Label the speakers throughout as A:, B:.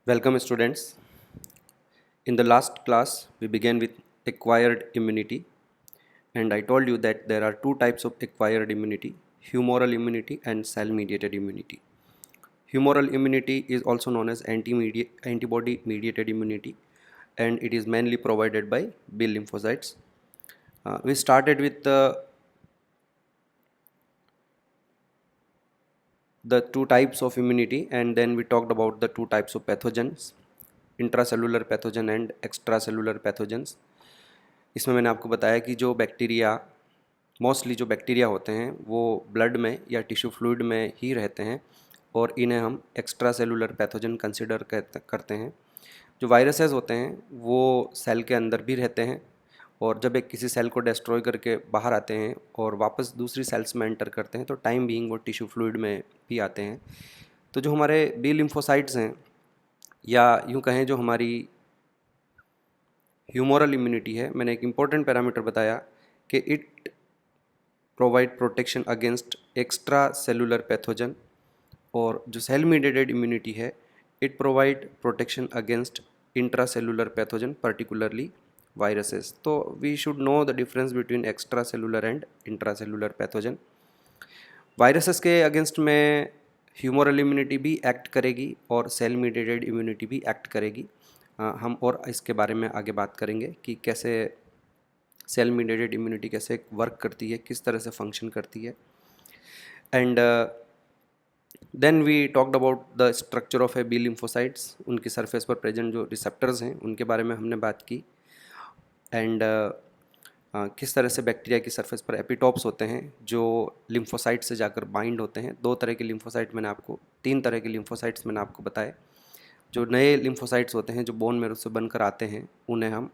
A: Welcome students. In the last class we began with acquired immunity and I told you that there are two types of acquired immunity, humoral immunity and cell mediated immunity. Humoral immunity is also known as antibody mediated immunity and it is mainly provided by B lymphocytes. We started with the two types of immunity and then we talked about the two types of pathogens, intracellular pathogen and extracellular pathogens. इसमें मैंने आपको बताया कि जो bacteria mostly जो bacteria होते हैं वो ब्लड में या टिश्यू फ्लूइड में ही रहते हैं और इन्हें हम एक्स्ट्रा सेलुलर पैथोजन कंसिडर करते हैं। जो वायरसेस होते हैं वो सेल के अंदर भी रहते हैं और जब एक किसी सेल को डिस्ट्रॉय करके बाहर आते हैं और वापस दूसरी सेल्स में एंटर करते हैं तो टाइम बीइंग वो टिश्यू फ्लूइड में भी आते हैं। तो जो हमारे बी लिम्फोसाइट्स हैं या यूँ कहें जो हमारी ह्यूमोरल इम्यूनिटी है, मैंने एक इम्पॉर्टेंट पैरामीटर बताया कि it provide protection against extra cellular pathogen और जो सेल मीडिएटेड इम्यूनिटी है it provide protection against intra cellular pathogen particularly viruses. तो we should know the difference between extra cellular and intra cellular pathogen. Viruses के against में humoral immunity भी act करेगी और cell mediated immunity भी act करेगी। हम और इसके बारे में आगे बात करेंगे कि कैसे सेल मीडिएटेड इम्यूनिटी कैसे वर्क करती है, किस तरह से फंक्शन करती है। And then we talked about the structure of a B lymphocytes, उनकी सरफेस पर प्रेजेंट जो रिसेप्टर्स हैं उनके बारे में हमने बात की। एंड किस तरह से बैक्टीरिया की सरफेस पर एपिटॉप्स होते हैं जो लिम्फोसाइट से जाकर बाइंड होते हैं। दो तरह के लिम्फोसाइट मैंने आपको, तीन तरह के लिम्फोसाइट्स मैंने आपको बताए। जो नए लिम्फोसाइट्स होते हैं जो बोन मैरो से बनकर आते हैं उन्हें हम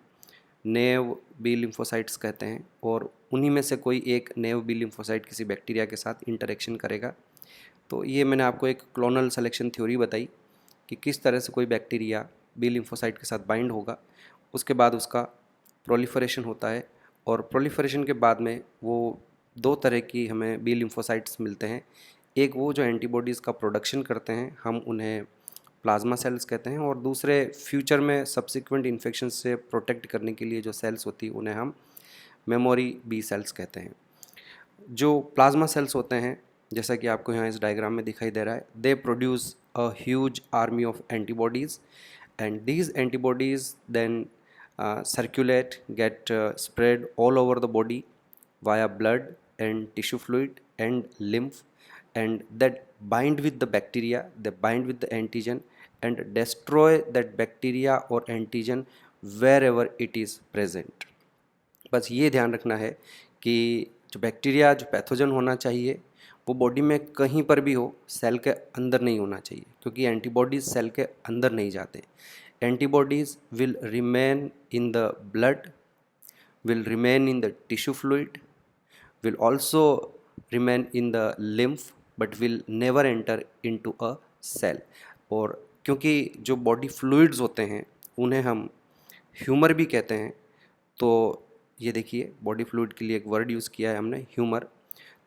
A: नेव बी लिम्फोसाइट्स कहते हैं और उन्हीं में से कोई एक नेव बी लिम्फोसाइट किसी बैक्टीरिया के साथ इंटरेक्शन करेगा। तो ये मैंने आपको एक क्लोनल सिलेक्शन थ्योरी बताई कि किस तरह से कोई बैक्टीरिया बी लिम्फोसाइट के साथ बाइंड होगा, उसके बाद उसका प्रोलिफरेशन होता है और प्रोलिफरेशन के बाद में वो दो तरह की हमें बी लिम्फोसाइट्स मिलते हैं। एक वो जो एंटीबॉडीज़ का प्रोडक्शन करते हैं, हम उन्हें प्लाज्मा सेल्स कहते हैं, और दूसरे फ्यूचर में सब्सिक्वेंट इन्फेक्शन से प्रोटेक्ट करने के लिए जो सेल्स होती है उन्हें हम मेमोरी बी सेल्स कहते हैं। जो प्लाज्मा सेल्स होते हैं जैसा कि आपको यहाँ इस डायग्राम में दिखाई दे रहा है, they produce a huge army of antibodies and these antibodies then circulate, get spread all over the body via blood and tissue fluid and lymph, and that bind with the bacteria, they bind with the antigen and destroy that bacteria or antigen wherever it is present। बस ये ध्यान रखना है कि जो bacteria जो pathogen होना चाहिए वो बॉडी में कहीं पर भी हो, सेल के अंदर नहीं होना चाहिए क्योंकि एंटीबॉडीज सेल के अंदर नहीं जाते। Antibodies will remain in the blood, will remain in the tissue fluid, will also remain in the lymph, but will never enter into a cell। और क्योंकि जो बॉडी फ्लूइड्स होते हैं उन्हें हम ह्यूमर भी कहते हैं, तो ये देखिए बॉडी फ्लूइड के लिए एक वर्ड यूज़ किया है हमने, ह्यूमर।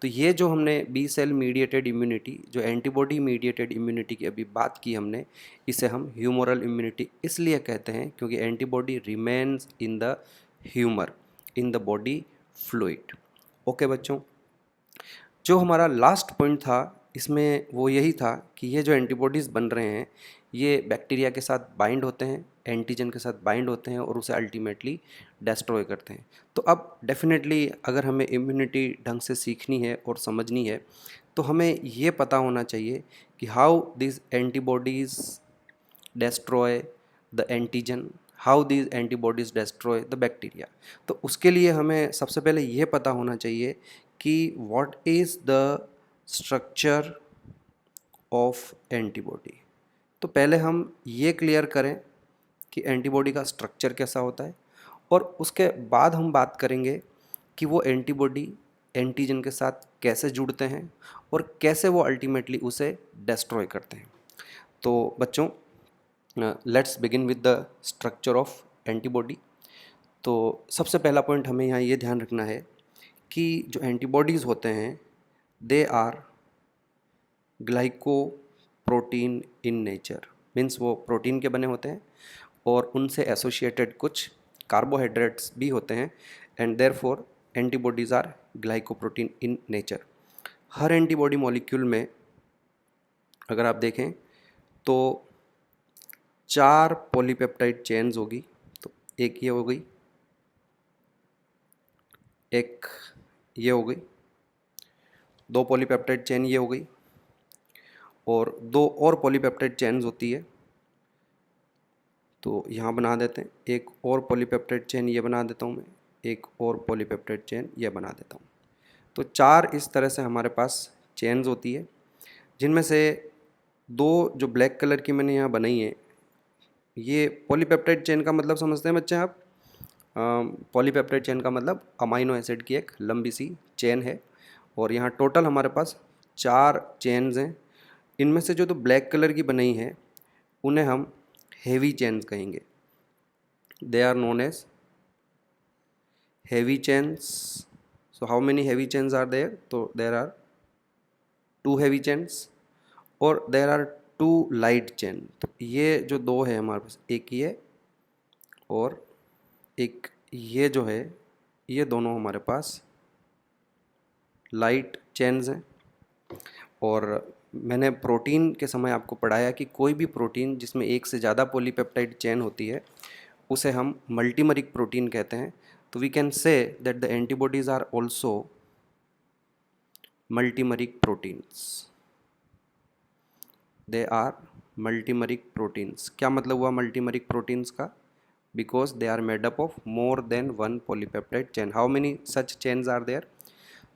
A: तो ये जो हमने बी सेल मीडिएटेड इम्यूनिटी, जो एंटीबॉडी मीडिएटेड इम्यूनिटी की अभी बात की हमने, इसे हम ह्यूमरल इम्यूनिटी इसलिए कहते हैं क्योंकि antibody remains in the humour, in the body fluid. Okay बच्चों, जो हमारा लास्ट पॉइंट था इसमें वो यही था कि ये जो एंटीबॉडीज़ बन रहे हैं ये बैक्टीरिया के साथ बाइंड होते हैं, एंटीजन के साथ बाइंड होते हैं और उसे अल्टीमेटली डिस्ट्रॉय करते हैं। तो अब डेफिनेटली अगर हमें इम्यूनिटी ढंग से सीखनी है और समझनी है तो हमें ये पता होना चाहिए कि how this antibodies destroy the antigen, how this antibodies destroy the bacteria. तो उसके लिए हमें सबसे पहले ये पता होना चाहिए कि what is the structure of antibody. तो पहले हम ये क्लियर करें कि एंटीबॉडी का स्ट्रक्चर कैसा होता है और उसके बाद हम बात करेंगे कि वो एंटीबॉडी एंटीजन के साथ कैसे जुड़ते हैं और कैसे वो अल्टीमेटली उसे डिस्ट्रॉय करते हैं। तो बच्चों let's begin with the structure of antibody. तो सबसे पहला पॉइंट हमें यहाँ ये ध्यान रखना है कि जो एंटीबॉडीज़ होते हैं they are glycoprotein in nature. Means वो प्रोटीन के बने होते हैं और उनसे एसोसिएटेड कुछ कार्बोहाइड्रेट्स भी होते हैं, and therefore antibodies are glycoprotein in nature. हर एंटीबॉडी मॉलिक्यूल में अगर आप देखें तो 4 पॉलीपेप्टाइड चेन्स होगी। तो एक ये हो गई, एक ये हो गई, 2 पॉलीपेप्टाइड चेन ये हो गई, और 2 और पॉलीपेप्टाइड चेन्स होती है। तो यहाँ बना देते हैं, एक और पॉलीपेप्टाइड चेन ये बना देता हूँ मैं, एक और पॉलीपेप्टाइड चेन ये बना देता हूँ। तो 4 इस तरह से हमारे पास चेन्स होती है, जिनमें से 2 जो ब्लैक कलर की मैंने यहाँ बनाई है, ये पॉलीपेप्टाइड चेन का मतलब समझते हैं बच्चे आप? पॉलीपेप्टाइड चेन का मतलब अमाइनो एसिड की एक लंबी सी चेन है, और यहाँ टोटल हमारे पास 4 चेन्स हैं। इनमें से जो ब्लैक कलर की बनाई है उन्हें हम हेवी चेन्स कहेंगे। They are known as heavy chains. So how many heavy chains are there? तो देयर आर 2 हेवी चेन्स और देयर आर 2 लाइट चेन। तो ये जो 2 है हमारे पास, एक ये और एक ये जो है, ये दोनों हमारे पास लाइट चेन्स हैं। और मैंने प्रोटीन के समय आपको पढ़ाया कि कोई भी प्रोटीन जिसमें एक से ज़्यादा पॉलीपेप्टाइड चेन होती है उसे हम मल्टीमरिक प्रोटीन कहते हैं। तो we can say that the antibodies are also multimeric proteins. They are multimeric proteins. क्या मतलब हुआ मल्टीमरिक प्रोटीन्स का? Because they are made up of more than 1 polypeptide chain. How many such chains are there?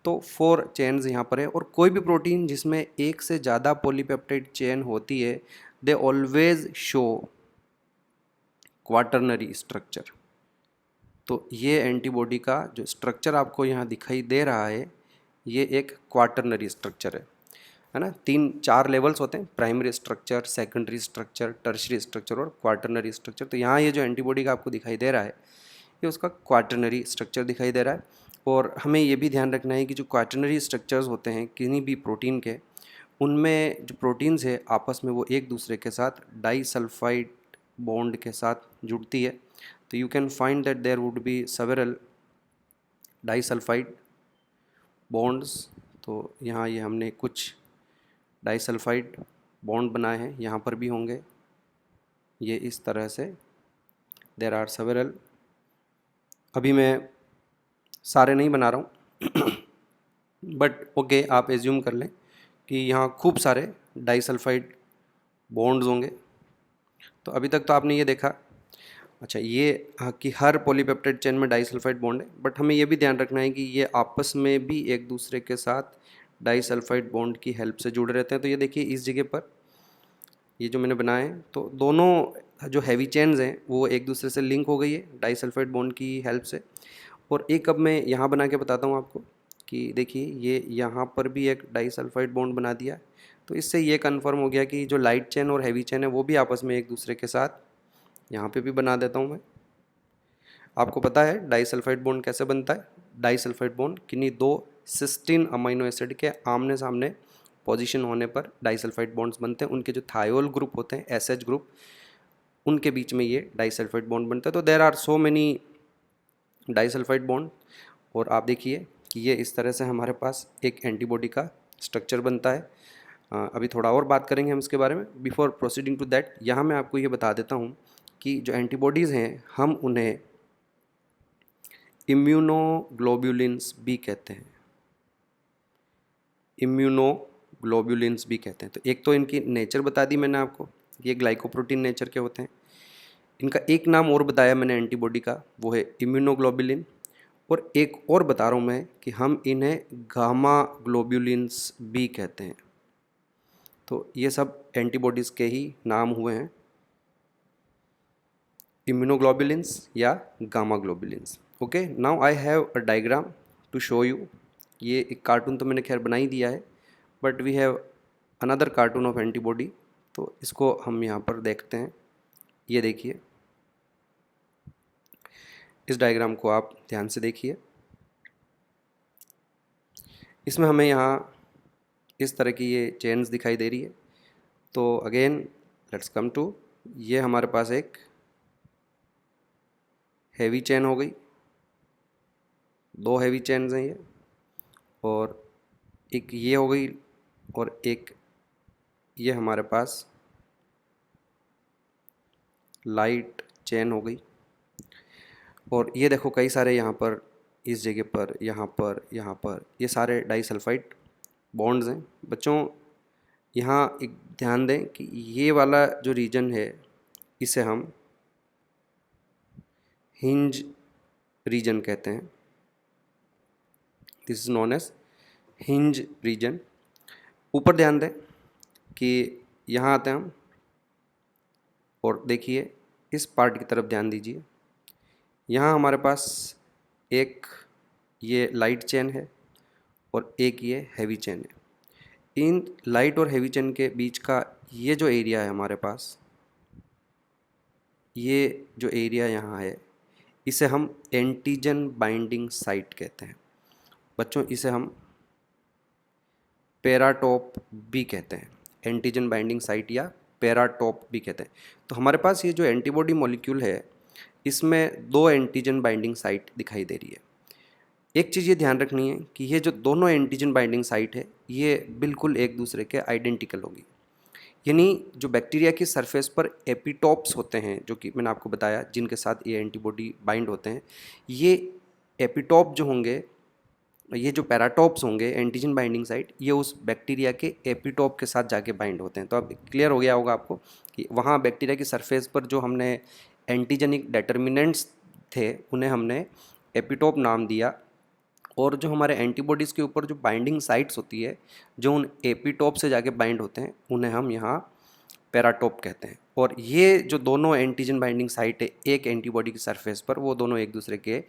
A: तो 4 chains यहाँ पर है। और कोई भी प्रोटीन जिसमें एक से ज़्यादा पॉलीपेप्टाइड चेन होती है, they always show quaternary structure. तो ये एंटीबॉडी का जो स्ट्रक्चर आपको यहाँ दिखाई दे रहा है, ये एक क्वाटरनरी स्ट्रक्चर है ना। 3-4 लेवल्स होते हैं, primary structure, secondary structure, tertiary structure और क्वाटरनरी स्ट्रक्चर। तो यहाँ ये जो एंटीबॉडी का आपको दिखाई दे रहा है, ये उसका क्वाटरनरी स्ट्रक्चर दिखाई दे रहा है। और हमें ये भी ध्यान रखना है कि जो क्वाटरनरी स्ट्रक्चर्स होते हैं किसी भी प्रोटीन के, उनमें जो प्रोटीन्स है आपस में वो एक दूसरे के साथ डाइसल्फाइड बॉन्ड के साथ जुड़ती है। तो you can find that there would be several disulphide bonds. तो यहाँ ये हमने कुछ डाइसल्फाइड बॉन्ड बनाए हैं, यहाँ पर भी होंगे, ये इस तरह से देयर आर सेवरल। अभी मैं सारे नहीं बना रहा हूँ बट ओके, आप एज्यूम कर लें कि यहाँ खूब सारे डाइसल्फाइड बॉन्ड्स होंगे। तो अभी तक तो आपने ये देखा, अच्छा ये कि हर पॉलीपेप्टाइड चेन में डाइसल्फाइड बॉन्ड है, बट हमें ये भी ध्यान रखना है कि ये आपस में भी एक दूसरे के साथ डाइसल्फाइड बॉन्ड की हेल्प से जुड़े रहते हैं। तो ये देखिए इस जगह पर ये जो मैंने बनाए हैं, तो दोनों जो हैवी चेन्स हैं वो एक दूसरे से लिंक हो गई है डाइसल्फाइड बॉन्ड की हेल्प से। और एक अब मैं यहाँ बना के बताता हूँ आपको कि देखिए ये यहाँ पर भी एक डाइसल्फाइड बॉन्ड बना दिया। तो इससे ये कंफर्म हो गया कि जो लाइट चेन और हैवी चेन है वो भी आपस में एक दूसरे के साथ, यहाँ पे भी बना देता हूँ मैं। आपको पता है डाइसल्फाइड बॉन्ड कैसे बनता है? डाइसल्फाइड बॉन्ड किन्हीं 2 सिस्टीन अमीनो एसिड के आमने सामने पोजीशन होने पर डाइसल्फाइड बॉन्ड्स बनते हैं। उनके जो थायोल ग्रुप होते हैं, एसएच ग्रुप, उनके बीच में ये डाइसल्फाइड बॉन्ड बनता है। तो there are so many disulphide bond. और आप देखिए कि ये इस तरह से हमारे पास एक एंटीबॉडी का स्ट्रक्चर बनता है। अभी थोड़ा और बात करेंगे हम इसके बारे में। बिफोर प्रोसीडिंग टू दैट, यहाँ मैं आपको ये बता देता हूँ कि जो एंटीबॉडीज़ हैं हम उन्हें इम्यूनोग्लोब्युलिन्स भी कहते हैं। इम्यूनोग्लोब्युलिन्स भी कहते हैं। तो एक तो इनकी नेचर बता दी मैंने आपको, ये ग्लाइकोप्रोटीन नेचर के होते हैं। इनका एक नाम और बताया मैंने एंटीबॉडी का, वो है इम्यूनोग्लोबुलिन। और एक और बता रहा हूँ मैं कि हम इन्हें गामा ग्लोब्युलिन्स भी कहते हैं। तो ये सब एंटीबॉडीज़ के ही नाम हुए हैं, इम्यूनोग्लोबुलिन्स या gamma globulins. Okay, now I have a diagram to show you. ये एक कार्टून तो मैंने खैर बना ही दिया है, but we have another cartoon of antibody. तो इसको हम यहाँ पर देखते हैं। ये देखिए, इस डायग्राम को आप ध्यान से देखिए। इसमें हमें यहाँ इस तरह की ये चेन्स दिखाई दे रही है। तो अगेन लेट्स कम टू, ये हमारे पास एक हैवी चेन हो गई, 2 हैवी चेन्स हैं ये, और एक ये हो गई, और एक ये हमारे पास लाइट चेन हो गई। और ये देखो कई सारे यहाँ पर, इस जगह पर, यहाँ पर ये सारे डाइसल्फाइड बॉन्ड्स हैं बच्चों। यहाँ एक ध्यान दें कि ये वाला जो रीजन है इसे हम हिंज रीजन कहते हैं। This is known as hinge region. ऊपर ध्यान दें कि यहाँ आते हैं हम, और देखिए इस पार्ट की तरफ ध्यान दीजिए। यहाँ हमारे पास एक ये लाइट चेन है और एक ये हैवी चेन है। इन लाइट और हैवी चेन के बीच का ये जो एरिया है हमारे पास, ये जो एरिया यहाँ है, इसे हम एंटीजन बाइंडिंग साइट कहते हैं बच्चों। इसे हम पेराटॉप भी कहते हैं, एंटीजन बाइंडिंग साइट या पेराटॉप भी कहते हैं। तो हमारे पास ये जो एंटीबॉडी मॉलिक्यूल है, इसमें 2 एंटीजन बाइंडिंग साइट दिखाई दे रही है। एक चीज़ ये ध्यान रखनी है कि ये जो दोनों एंटीजन बाइंडिंग साइट है, ये बिल्कुल एक दूसरे के आइडेंटिकल होगी। यानी जो बैक्टीरिया की सरफेस पर एपिटॉप्स होते हैं, जो कि मैंने आपको बताया जिनके साथ ये एंटीबॉडी बाइंड होते हैं, ये एपिटॉप जो होंगे, ये जो पैराटॉप्स होंगे एंटीजन बाइंडिंग साइट, ये उस बैक्टीरिया के एपिटॉप के साथ जाके बाइंड होते हैं। तो अब क्लियर हो गया होगा आपको कि वहाँ बैक्टीरिया की सरफेस पर जो हमने एंटीजेनिक डिटर्मिनेंट्स थे, उन्हें हमने एपिटॉप नाम दिया, और जो हमारे एंटीबॉडीज़ के ऊपर जो बाइंडिंग साइट्स होती है, जो उन एपिटॉप से जाके बाइंड होते हैं, उन्हें हम यहाँ पैराटॉप कहते हैं। और ये जो दोनों एंटीजन बाइंडिंग साइट है एक एंटीबॉडी की सरफेस पर, वो दोनों एक दूसरे के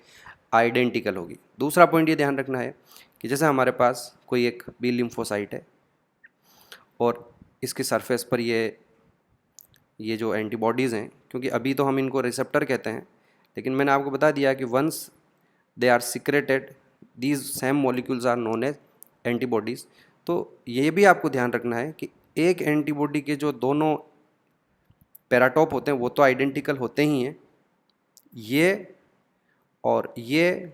A: आइडेंटिकल होगी। दूसरा पॉइंट ये ध्यान रखना है कि जैसे हमारे पास कोई एक बी लिम्फोसाइट है और इसकी सरफेस पर ये जो एंटीबॉडीज़ हैं, क्योंकि अभी तो हम इनको रिसेप्टर कहते हैं, लेकिन मैंने आपको बता दिया कि once they are secreted these same molecules are known as antibodies. तो ये भी आपको ध्यान रखना है कि एक एंटीबॉडी के जो दोनों पैराटॉप होते हैं वो तो आइडेंटिकल होते ही हैं, ये और ये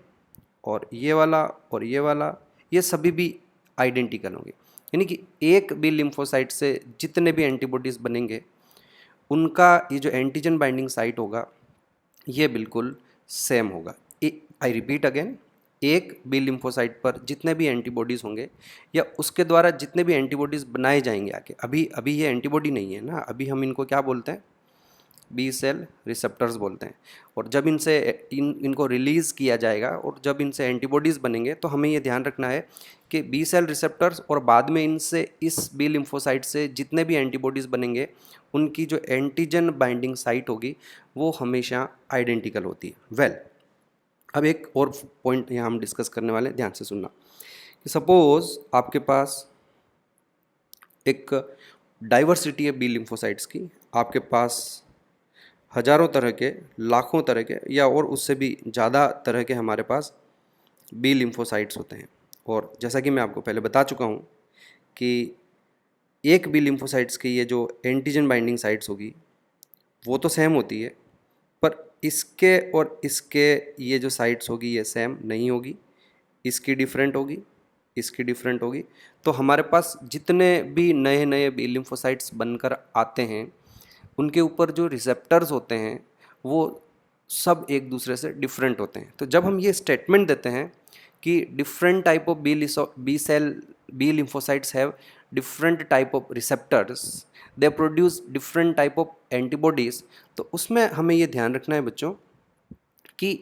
A: और ये वाला और ये वाला, ये सभी भी आइडेंटिकल होंगे। यानी कि एक बी लिम्फोसाइट से जितने भी एंटीबॉडीज़ बनेंगे, उनका ये जो एंटीजन बाइंडिंग साइट होगा, ये बिल्कुल सेम होगा। आई रिपीट अगेन, एक बी लिम्फोसाइट पर जितने भी एंटीबॉडीज़ होंगे या उसके द्वारा जितने भी एंटीबॉडीज़ बनाए जाएंगे आगे, अभी ये एंटीबॉडी नहीं है ना, अभी हम इनको क्या बोलते हैं, बी सेल रिसेप्टर्स बोलते हैं। और जब इनसे इनको रिलीज़ किया जाएगा और जब इनसे एंटीबॉडीज़ बनेंगे, तो हमें ये ध्यान रखना है कि बी सेल रिसेप्टर्स और बाद में इनसे इस बी लिम्फोसाइट से जितने भी एंटीबॉडीज़ बनेंगे, उनकी जो एंटीजन बाइंडिंग साइट होगी वो हमेशा आइडेंटिकल होती है। वेल, अब एक और पॉइंट यहाँ हम डिस्कस करने वाले हैं, ध्यान से सुनना। कि सपोज़ आपके पास एक डाइवर्सिटी है बी लिम्फोसाइट्स की, आपके पास हजारों तरह के, लाखों तरह के, या और उससे भी ज़्यादा तरह के हमारे पास बी लिम्फोसाइट्स होते हैं। और जैसा कि मैं आपको पहले बता चुका हूँ कि एक बी लिम्फोसाइट्स की ये जो एंटीजन बाइंडिंग साइट्स होगी वो तो सेम होती है, पर इसके और इसके ये जो साइट्स होगी ये सेम नहीं होगी, इसकी डिफरेंट होगी, इसकी डिफरेंट होगी। तो हमारे पास जितने भी नए नए बी लिम्फोसाइट्स बनकर आते हैं, उनके ऊपर जो रिसेप्टर्स होते हैं वो सब एक दूसरे से डिफरेंट होते हैं। तो जब हम ये स्टेटमेंट देते हैं कि different type of B lymphocytes have different type of receptors, they produce different type of antibodies, तो उसमें हमें ये ध्यान रखना है बच्चों कि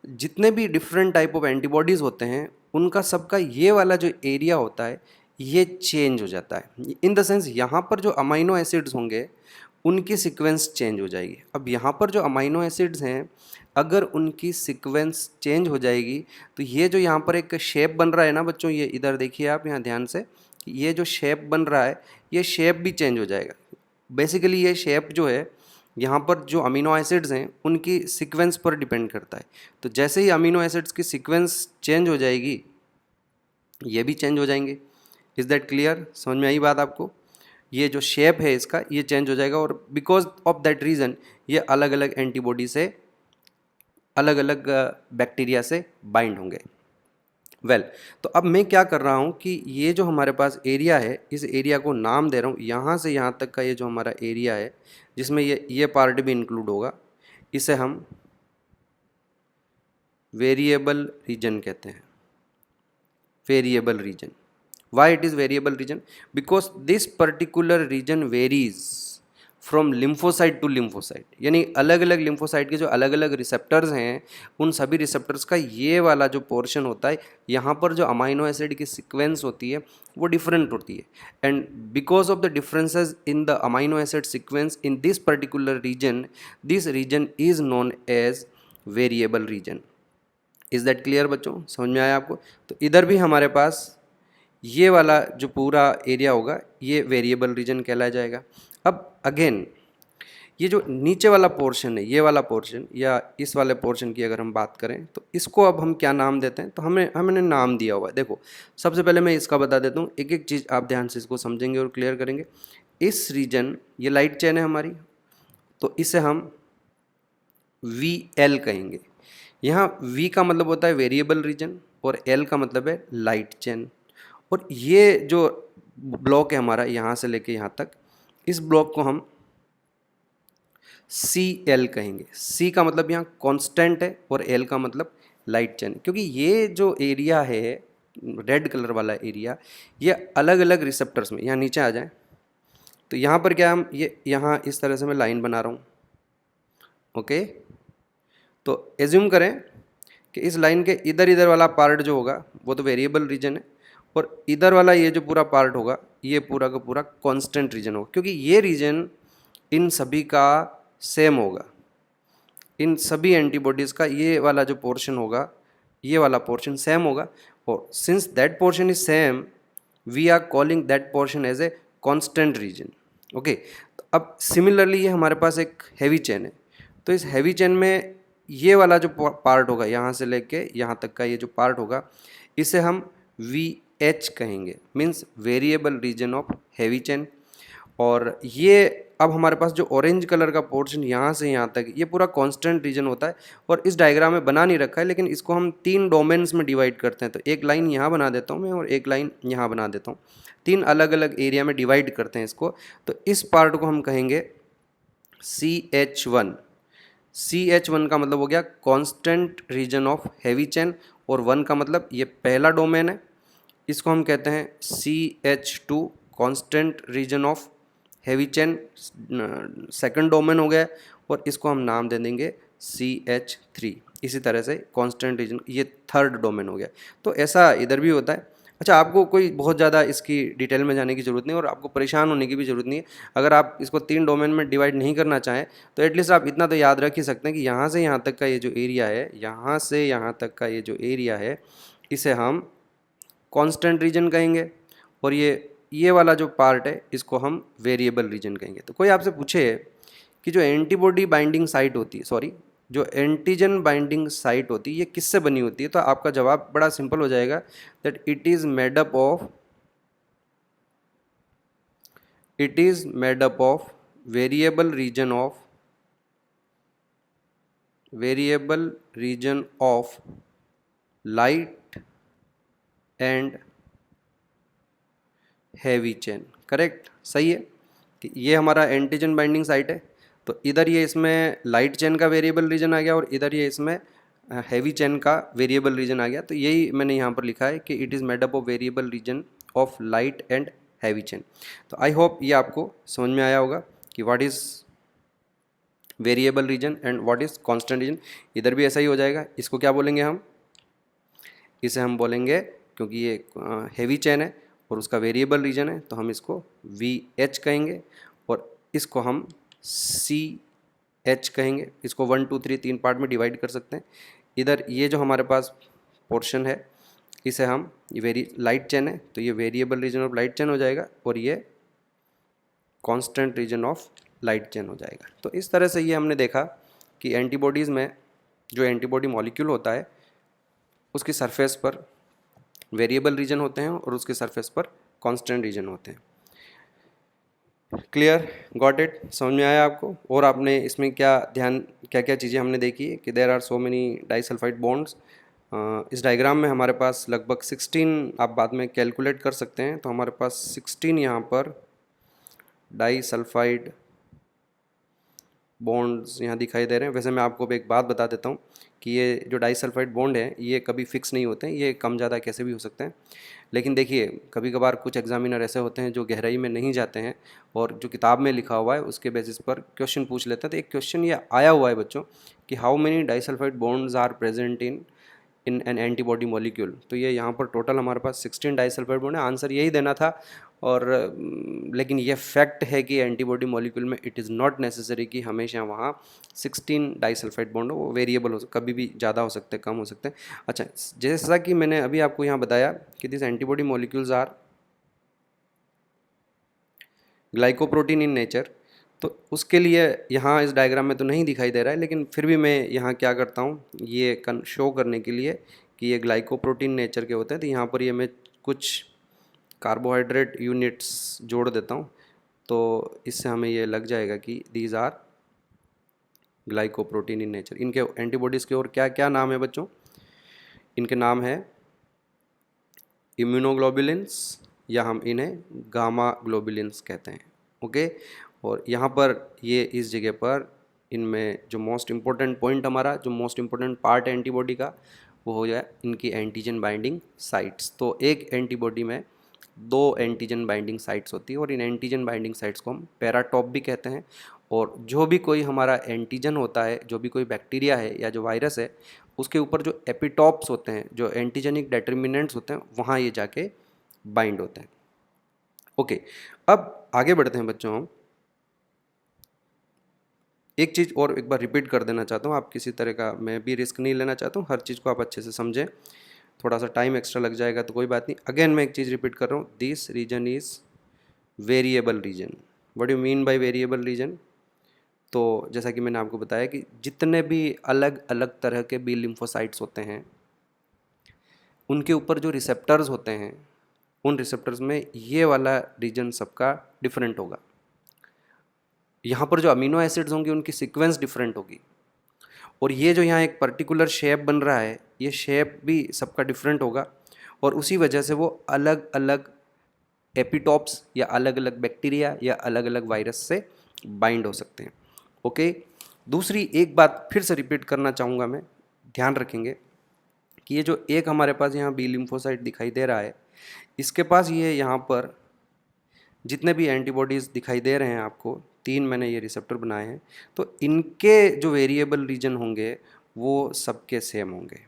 A: जितने भी डिफरेंट टाइप ऑफ एंटीबॉडीज़ होते हैं, उनका सबका ये वाला जो एरिया होता है ये चेंज हो जाता है। इन द सेंस यहाँ पर जो अमाइनो एसिड्स होंगे उनकी सीक्वेंस चेंज हो जाएगी। अब यहाँ पर जो अमाइनो एसिड्स हैं, अगर उनकी सीक्वेंस चेंज हो जाएगी, तो ये जो यहाँ पर एक शेप बन रहा है ना बच्चों, ये इधर देखिए आप यहाँ ध्यान से, ये जो शेप बन रहा है ये शेप भी चेंज हो जाएगा। बेसिकली ये शेप जो है यहाँ पर जो अमीनो एसिड्स हैं उनकी सीक्वेंस पर डिपेंड करता है। तो जैसे ही अमीनो एसिड्स की सीक्वेंस चेंज हो जाएगी, ये भी चेंज हो जाएंगे। Is that clear? समझ में आई बात आपको? ये जो शेप है इसका ये चेंज हो जाएगा, और बिकॉज ऑफ दैट रीज़न ये अलग अलग एंटीबॉडी से, अलग अलग बैक्टीरिया से बाइंड होंगे। तो अब मैं क्या कर रहा हूँ कि ये जो हमारे पास एरिया है, इस एरिया को नाम दे रहा हूँ। यहाँ से यहाँ तक का ये जो हमारा एरिया है, जिसमें ये पार्ट भी इंक्लूड होगा, इसे हम वेरिएबल रीजन कहते हैं। Variable region, why it is variable region? Because this particular region varies from lymphocyte to lymphocyte, यानी अलग अलग लिम्फोसाइट के जो अलग अलग रिसेप्टर्स हैं, उन सभी रिसेप्टर्स का ये वाला जो पोर्शन होता है, यहाँ पर जो अमाइनो एसिड की सीक्वेंस होती है वो डिफरेंट होती है। And because of the differences in the amino acid sequence in this particular region, this region is known as variable region. Is that clear बच्चों? समझ में आया आपको? तो इधर भी हमारे पास ये वाला जो पूरा एरिया होगा ये वेरिएबल रीजन कहलाया जाएगा। अब अगेन ये जो नीचे वाला पोर्शन है, ये वाला पोर्शन या इस वाले पोर्शन की अगर हम बात करें तो इसको अब हम क्या नाम देते हैं? तो हमने नाम दिया हुआ है। देखो, सबसे पहले मैं इसका बता देता हूँ, एक एक चीज़ आप ध्यान से इसको समझेंगे और क्लियर करेंगे। इस रीजन, ये लाइट चेन है हमारी, तो इसे हम VL कहेंगे। यहाँ V का मतलब होता है वेरिएबल रीजन और L का मतलब है लाइट चेन। और ये जो ब्लॉक है हमारा यहाँ से लेके यहाँ तक, इस ब्लॉक को हम CL कहेंगे। C का मतलब यहाँ कांस्टेंट है और L का मतलब लाइट चेन। क्योंकि ये जो एरिया है, रेड कलर वाला एरिया, ये अलग अलग रिसेप्टर्स में, यहाँ नीचे आ जाए तो यहाँ पर क्या हम ये यहाँ इस तरह से मैं लाइन बना रहा हूँ। ओके, तो एज्यूम करें कि इस लाइन के इधर इधर वाला पार्ट जो होगा वो तो वेरिएबल रीजन है, और इधर वाला ये जो पूरा पार्ट होगा ये पूरा का पूरा कांस्टेंट रीजन होगा। क्योंकि ये रीजन इन सभी का सेम होगा, इन सभी एंटीबॉडीज़ का ये वाला जो पोर्शन होगा, ये वाला पोर्शन सेम होगा। और since that portion is same, we are calling that portion as a constant region. Okay, तो अब सिमिलरली ये हमारे पास एक हैवी चेन है, तो इस हैवी चेन में ये वाला जो पार्ट होगा, यहाँ से लेके यहाँ तक का ये जो पार्ट होगा, इसे हम VH कहेंगे, means variable region of heavy chain. और ये अब हमारे पास जो ऑरेंज कलर का पोर्शन यहाँ से यहाँ तक, ये पूरा कांस्टेंट रीजन होता है। और इस डायग्राम में बना नहीं रखा है, लेकिन इसको हम 3 डोमेन्स में डिवाइड करते हैं। तो एक लाइन यहाँ बना देता हूँ मैं और एक लाइन यहाँ बना देता हूँ, 3 अलग अलग एरिया में डिवाइड करते हैं इसको। तो इस पार्ट को हम कहेंगे CH1। CH1 का मतलब हो गया constant region of heavy chain, और 1 का मतलब ये पहला डोमेन है, इसको हम कहते हैं CH2 constant region of heavy chain, second domain हो गया, और इसको हम नाम दे देंगे CH3। इसी तरह से कांस्टेंट रीजन, ये थर्ड डोमेन हो गया। तो ऐसा इधर भी होता है। अच्छा, आपको कोई बहुत ज़्यादा इसकी डिटेल में जाने की ज़रूरत नहीं और आपको परेशान होने की भी ज़रूरत नहीं है। अगर आप इसको 3 डोमेन में डिवाइड नहीं करना चाहें तो एटलीस्ट आप इतना तो याद रख ही सकते हैं कि यहाँ से यहाँ तक का ये जो एरिया है, यहाँ से यहाँ तक का ये जो एरिया है, इसे हम कांस्टेंट रीजन कहेंगे, और ये वाला जो पार्ट है इसको हम वेरिएबल रीजन कहेंगे। तो कोई आपसे पूछे कि जो एंटीबॉडी बाइंडिंग साइट होती है, सॉरी, जो एंटीजन बाइंडिंग साइट होती है, ये किससे बनी होती है? तो आपका जवाब बड़ा सिंपल हो जाएगा, that it is made up of variable reason of light and heavy chain. Correct, सही है कि ये हमारा एंटीजन बाइंडिंग साइट है। तो इधर ये इसमें लाइट चेन का वेरिएबल रीजन आ गया और इधर ये इसमें हैवी चेन का वेरिएबल रीजन आ गया। तो यही मैंने यहाँ पर लिखा है कि it is made up of variable reason of light and heavy chain. तो आई होप ये आपको समझ में आया होगा कि what is variable reason and what is constant region. इधर भी ऐसा ही हो जाएगा। इसको क्या बोलेंगे हम? इसे हम बोलेंगे, क्योंकि ये हैवी चेन है और उसका वेरिएबल रीजन है, तो हम इसको VH कहेंगे, और इसको हम CH कहेंगे। इसको 1 2 3 3 पार्ट में डिवाइड कर सकते हैं। इधर ये जो हमारे पास पोर्शन है, इसे हम, ये लाइट चेन है तो ये variable region of light chain हो जाएगा, और ये constant region of light chain हो जाएगा। तो इस तरह से ये हमने देखा कि एंटीबॉडीज़ में जो एंटीबॉडी मॉलिक्यूल होता है, उसकी सरफेस पर वेरिएबल रीजन होते हैं और उसके सरफेस पर कांस्टेंट रीजन होते हैं। क्लियर, गॉट इट, समझ में आया आपको? और आपने इसमें क्या क्या चीज़ें हमने देखी है कि there are so many disulphide bonds. इस डायग्राम में हमारे पास लगभग 16, आप बाद में कैलकुलेट कर सकते हैं, तो हमारे पास 16 यहाँ पर डाइसल्फाइड बॉन्ड्स यहाँ दिखाई दे रहे हैं। वैसे मैं आपको अब एक बात बता देता हूँ कि ये जो डाइसल्फाइड बॉन्ड है ये कभी फिक्स नहीं होते हैं, ये कम ज़्यादा कैसे भी हो सकते हैं। लेकिन देखिए, कभी कभार कुछ एग्जामिनर ऐसे होते हैं जो गहराई में नहीं जाते हैं और जो किताब में लिखा हुआ है उसके बेसिस पर क्वेश्चन पूछ लेते हैं। तो एक क्वेश्चन ये आया हुआ है बच्चों कि how many disulphide bonds are present in an antibody molecule. तो ये यहाँ पर टोटल हमारे पास 16 डाइसल्फाइड बॉन्ड है, आंसर यही देना था। और लेकिन ये फैक्ट है कि एंटीबॉडी मॉलिक्यूल में इट इज़ नॉट नेसेसरी कि हमेशा वहाँ 16 डाइसल्फाइड बॉन्ड हो, वो वेरिएबल हो, कभी भी ज़्यादा हो सकते हैं, कम हो सकते हैं। अच्छा, जैसा कि मैंने अभी आपको यहाँ बताया कि this antibody molecules are glycoprotein in nature, तो उसके लिए यहाँ इस डायग्राम में तो नहीं दिखाई दे रहा है, लेकिन फिर भी मैं यहाँ क्या करता हूँ, ये शो करने के लिए कि ये ग्लाइकोप्रोटीन नेचर के होते हैं, तो यहाँ पर ये मैं कुछ कार्बोहाइड्रेट यूनिट्स जोड़ देता हूँ, तो इससे हमें ये लग जाएगा कि these are glycoprotein in nature. इनके एंटीबॉडीज़ के और क्या क्या नाम है बच्चों? इनके नाम है इम्यूनोग्लोबुलिन्स, या हम इन्हें गामा ग्लोबुलिन्स कहते हैं। ओके, और यहाँ पर ये इस जगह पर इनमें जो मोस्ट इम्पोर्टेंट पॉइंट, हमारा जो मोस्ट इम्पोर्टेंट पार्ट है एंटीबॉडी का, वो हो जाए इनकी एंटीजन बाइंडिंग साइट्स। तो एक एंटीबॉडी में 2 एंटीजन बाइंडिंग साइट्स होती है और इन एंटीजन बाइंडिंग साइट्स को हम पैराटॉप भी कहते हैं। और जो भी कोई हमारा एंटीजन होता है, जो भी कोई बैक्टीरिया है या जो वायरस है, उसके ऊपर जो एपिटॉप्स होते हैं, जो एंटीजेनिक डिटर्मिनेंट्स होते हैं, वहाँ ये जाके बाइंड होते हैं। ओके, अब आगे बढ़ते हैं बच्चों। हम एक चीज़ और एक बार रिपीट कर देना चाहता हूँ, आप किसी तरह का, मैं भी रिस्क नहीं लेना चाहता हूँ, हर चीज़ को आप अच्छे से समझें। थोड़ा सा टाइम एक्स्ट्रा लग जाएगा तो कोई बात नहीं। अगेन मैं एक चीज़ रिपीट कर रहा हूँ, this region is variable region. What you mean by variable region? तो जैसा कि मैंने आपको बताया कि जितने भी अलग अलग तरह के बी लिम्फोसाइट्स होते हैं, उनके ऊपर जो रिसेप्टर्स होते हैं, उन रिसेप्टर्स में ये वाला रीजन सबका डिफरेंट होगा। यहाँ पर जो अमीनो एसिड्स होंगे उनकी सीक्वेंस डिफरेंट होगी, और ये जो यहाँ एक पर्टिकुलर शेप बन रहा है, ये शेप भी सबका डिफरेंट होगा, और उसी वजह से वो अलग अलग एपिटॉप्स या अलग अलग बैक्टीरिया या अलग अलग वायरस से बाइंड हो सकते हैं। ओके, दूसरी एक बात फिर से रिपीट करना चाहूँगा मैं, ध्यान रखेंगे कि ये जो एक हमारे पास यहाँ बी लिम्फोसाइट दिखाई दे रहा है, इसके पास ये यहाँ पर जितने भी एंटीबॉडीज़ दिखाई दे रहे हैं आपको, 3 मैंने ये रिसेप्टर बनाए हैं, तो इनके जो वेरिएबल रीजन होंगे वो सबके सेम होंगे,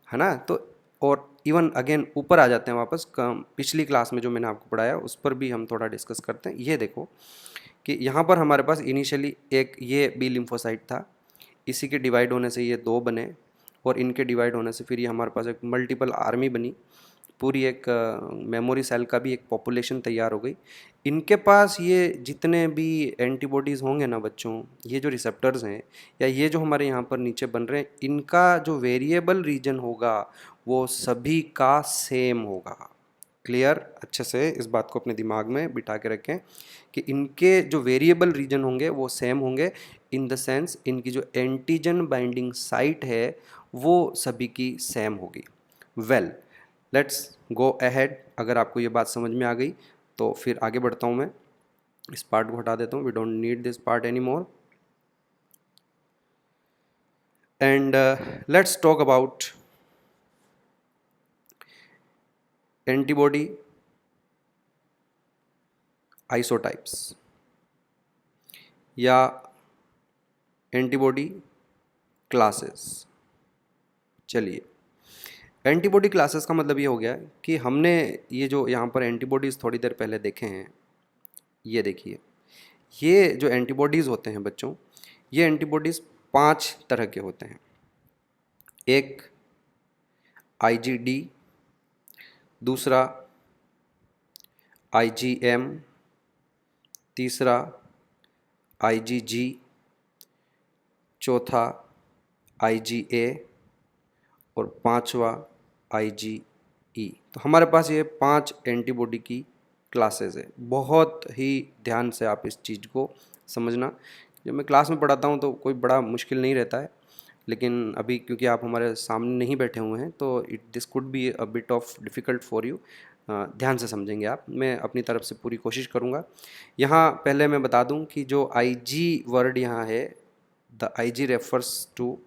A: है ना? तो और इवन अगेन ऊपर आ जाते हैं वापस, पिछली क्लास में जो मैंने आपको पढ़ाया उस पर भी हम थोड़ा डिस्कस करते हैं। ये देखो कि यहाँ पर हमारे पास इनिशियली एक ये बी लिम्फोसाइट था, इसी के डिवाइड होने से ये 2 बने, और इनके डिवाइड होने से फिर ये हमारे पास एक मल्टीपल आर्मी बनी, पूरी एक मेमोरी सेल का भी एक पॉपुलेशन तैयार हो गई। इनके पास ये जितने भी एंटीबॉडीज़ होंगे ना बच्चों, ये जो रिसेप्टर्स हैं या ये जो हमारे यहाँ पर नीचे बन रहे हैं, इनका जो वेरिएबल रीजन होगा वो सभी का सेम होगा। क्लियर? अच्छे से इस बात को अपने दिमाग में बिठा के रखें कि इनके जो वेरिएबल रीजन होंगे वो सेम होंगे, इन द सेंस इनकी जो एंटीजन बाइंडिंग साइट है वो सभी की सेम होगी। Well, let's go ahead. अगर आपको ये बात समझ में आ गई तो फिर आगे बढ़ता हूँ मैं, इस पार्ट को हटा देता हूँ, we don't need this part any more, and let's talk about antibody isotypes या एंटीबॉडी क्लासेस। चलिए, एंटीबॉडी क्लासेस का मतलब ये हो गया कि हमने ये जो यहाँ पर एंटीबॉडीज़ थोड़ी देर पहले देखे हैं, ये देखिए, ये जो एंटीबॉडीज़ होते हैं बच्चों, ये एंटीबॉडीज़ 5 तरह के होते हैं। एक IgD, दूसरा IgM, तीसरा IgG, चौथा IgA और 5वां IgE। तो हमारे पास ये 5 एंटीबॉडी की क्लासेज है। बहुत ही ध्यान से आप इस चीज़ को समझना। जब मैं क्लास में पढ़ाता हूँ तो कोई बड़ा मुश्किल नहीं रहता है, लेकिन अभी क्योंकि आप हमारे सामने नहीं बैठे हुए हैं तो this could be a bit of difficult for you. ध्यान से समझेंगे आप, मैं अपनी तरफ से पूरी कोशिश करूँगा। यहाँ पहले मैं बता दूँ कि जो IG वर्ड यहाँ है, the IG refers to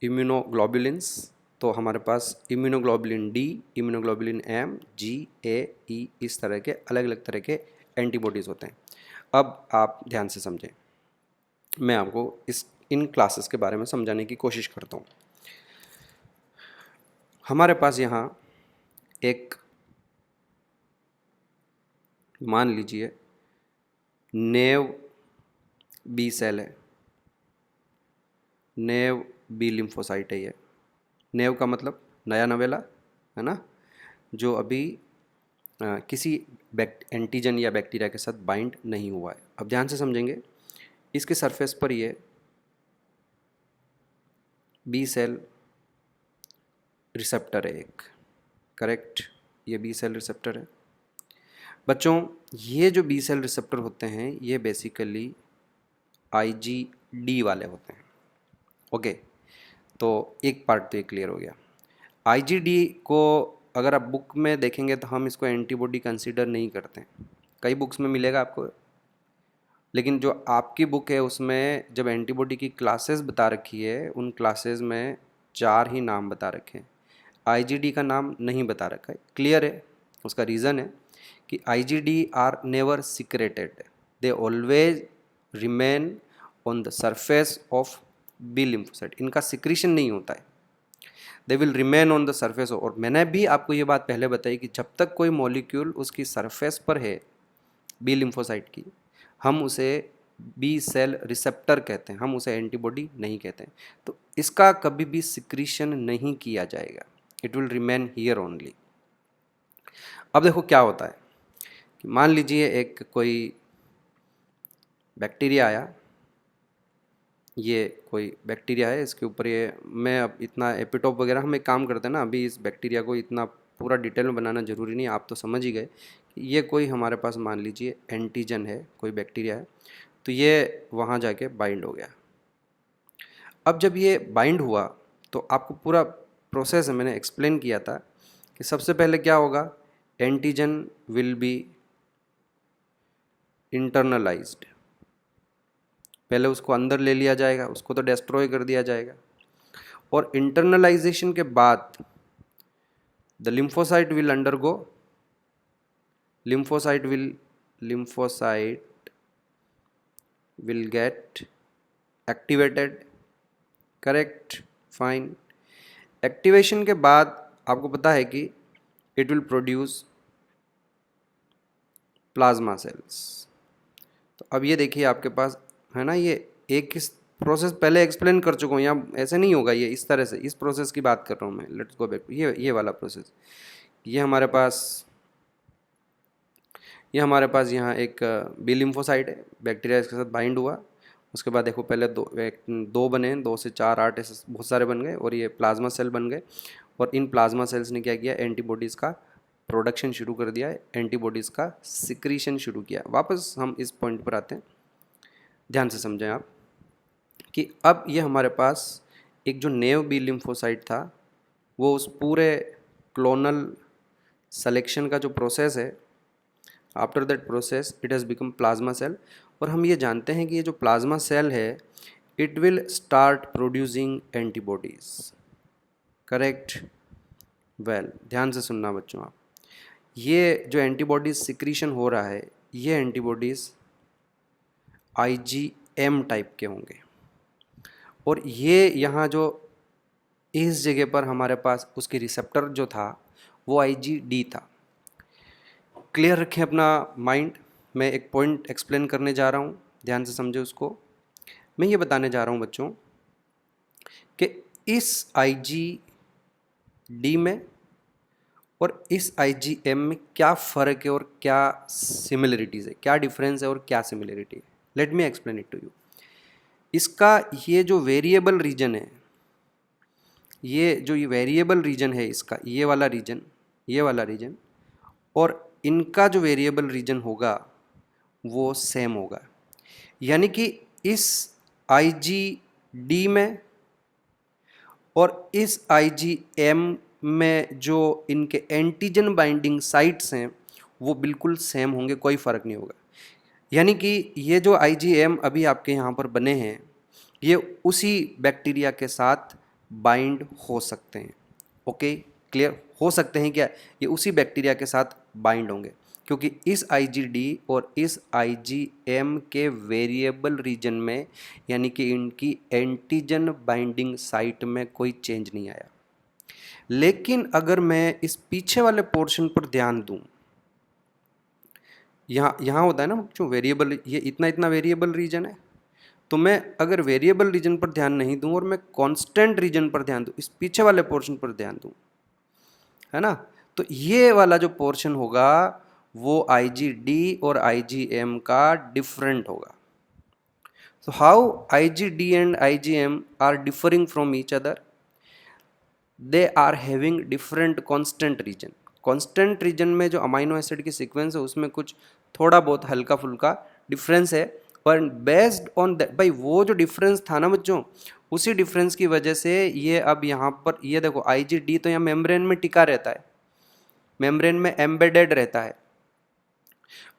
A: immunoglobulins. तो हमारे पास immunoglobulin D, immunoglobulin M, G, A, E, इस तरह के अलग अलग तरह के एंटीबॉडीज़ होते हैं। अब आप ध्यान से समझें, मैं आपको इन क्लासेस के बारे में समझाने की कोशिश करता हूँ। हमारे पास यहाँ एक, मान लीजिए नेव बी सेल है, नेव बी लिम्फोसाइट है। ये नेव का मतलब नया नवेला है ना, जो अभी किसी एंटीजन या बैक्टीरिया के साथ बाइंड नहीं हुआ है। अब ध्यान से समझेंगे, इसके सरफेस पर ये बी सेल रिसेप्टर है एक, करेक्ट, ये बी सेल रिसेप्टर है। बच्चों, ये जो बी सेल रिसेप्टर होते हैं ये बेसिकली IgD वाले होते हैं। ओके, तो एक पार्ट तो ये क्लियर हो गया। IgD को अगर आप बुक में देखेंगे तो हम इसको एंटीबॉडी कंसीडर नहीं करते हैं, कई बुक्स में मिलेगा आपको, लेकिन जो आपकी बुक है उसमें जब एंटीबॉडी की क्लासेस बता रखी है, उन क्लासेस में 4 ही नाम बता रखे हैं, IgD का नाम नहीं बता रखा है। क्लियर है? उसका रीज़न है कि IgD are never secreted, they always remain on the surface of B lymphocyte. इनका सिक्रीशन नहीं होता है, they will remain on the surface. और मैंने भी आपको ये बात पहले बताई कि जब तक कोई मॉलिक्यूल उसकी सरफेस पर है बी लिम्फोसाइट की, हम उसे बी सेल रिसेप्टर कहते हैं, हम उसे एंटीबॉडी नहीं कहते हैं। तो इसका कभी भी सिक्रीशन नहीं किया जाएगा, it will remain here only. अब देखो क्या होता है कि मान लीजिए एक कोई बैक्टीरिया आया, ये कोई बैक्टीरिया है, इसके ऊपर ये, मैं अब इतना एपिटोप वगैरह हम एक काम करते हैं ना, अभी इस बैक्टीरिया को इतना पूरा डिटेल में बनाना ज़रूरी नहीं, आप तो समझ ही गए कि ये कोई हमारे पास मान लीजिए एंटीजन है, कोई बैक्टीरिया है, तो ये वहाँ जाके बाइंड हो गया। अब जब ये बाइंड हुआ तो आपको पूरा प्रोसेस मैंने एक्सप्लेन किया था कि सबसे पहले क्या होगा, एंटीजन विल बी इंटरनलाइज्ड, पहले उसको अंदर ले लिया जाएगा, उसको तो डिस्ट्रॉय कर दिया जाएगा, और इंटरनलाइजेशन के बाद the lymphocyte will undergo, lymphocyte will get activated, correct, fine. Activation के बाद आपको पता है कि it will produce plasma cells. तो अब ये देखिए आपके पास है ना, ये एक किस प्रोसेस पहले एक्सप्लेन कर चुका हूँ, यहाँ ऐसे नहीं होगा, ये इस तरह से, इस प्रोसेस की बात कर रहा हूँ मैं। लेट्स गो बैक, ये वाला प्रोसेस, ये हमारे पास यहाँ एक बी लिम्फोसाइट है, बैक्टीरिया इसके साथ बाइंड हुआ, उसके बाद देखो पहले दो बने, 2 से 4 8 ऐसे बहुत सारे बन गए, और ये प्लाज्मा सेल बन गए, और इन प्लाज्मा सेल्स ने क्या किया, एंटीबॉडीज़ का प्रोडक्शन शुरू कर दिया है, एंटीबॉडीज़ का सिक्रीशन शुरू किया। वापस हम इस पॉइंट पर आते हैं, ध्यान से समझें आप कि अब ये हमारे पास एक जो नेव बी लिम्फोसाइट था, वो उस पूरे क्लोनल सेलेक्शन का जो प्रोसेस है, after that process it has become plasma cell. और हम ये जानते हैं कि ये जो प्लाज्मा सेल है, it will start producing antibodies, correct, well ध्यान से सुनना बच्चों आप, ये जो एंटीबॉडीज़ सिक्रीशन हो रहा है, ये एंटीबॉडीज़ IgM टाइप के होंगे, और ये यहाँ जो इस जगह पर हमारे पास उसकी रिसेप्टर जो था वो IgD था। क्लियर रखें अपना माइंड, मैं एक पॉइंट एक्सप्लेन करने जा रहा हूँ, ध्यान से समझे उसको। मैं ये बताने जा रहा हूँ बच्चों कि इस IgD में और इस IgM में क्या फ़र्क है और क्या सिमिलरिटीज़ है, क्या डिफरेंस है और क्या सिमिलरिटी है। Let me explain it to you. इसका ये जो वेरिएबल रीजन है, ये जो ये वेरिएबल रीजन है इसका, ये वाला रीजन और इनका जो वेरिएबल रीजन होगा वो सेम होगा। यानी कि इस IgD में और इस IgM में जो इनके एंटीजन बाइंडिंग साइट्स हैं वो बिल्कुल सेम होंगे, कोई फ़र्क नहीं होगा। यानी कि ये जो IgM अभी आपके यहाँ पर बने हैं ये उसी बैक्टीरिया के साथ बाइंड हो सकते हैं। Okay, clear? हो सकते हैं क्या? ये उसी बैक्टीरिया के साथ बाइंड होंगे क्योंकि इस IgD और इस IgM के वेरिएबल रीजन में यानी कि इनकी एंटीजन बाइंडिंग साइट में कोई चेंज नहीं आया। लेकिन अगर मैं इस पीछे वाले पोर्शन पर ध्यान दूं, यहाँ होता है ना जो वेरिएबल, ये इतना वेरिएबल रीजन है, तो मैं अगर वेरिएबल रीजन पर ध्यान नहीं दूं और मैं कांस्टेंट रीजन पर ध्यान दूं, इस पीछे वाले पोर्शन पर ध्यान दूं, है ना, तो ये वाला जो पोर्शन होगा वो IgD और IgM का डिफरेंट होगा। So how IgD and IgM are differing from each other? They are having different constant region. Constant region में जो अमाइनो एसिड की सीक्वेंस है उसमें कुछ थोड़ा बहुत हल्का फुल्का डिफरेंस है, पर बेस्ड ऑन दैट भाई वो जो डिफरेंस था ना बच्चों, उसी डिफरेंस की वजह से ये अब यहाँ पर ये देखो IgD तो यहाँ मेम्ब्रेन में टिका रहता है, मेम्ब्रेन में एम्बेडेड रहता है,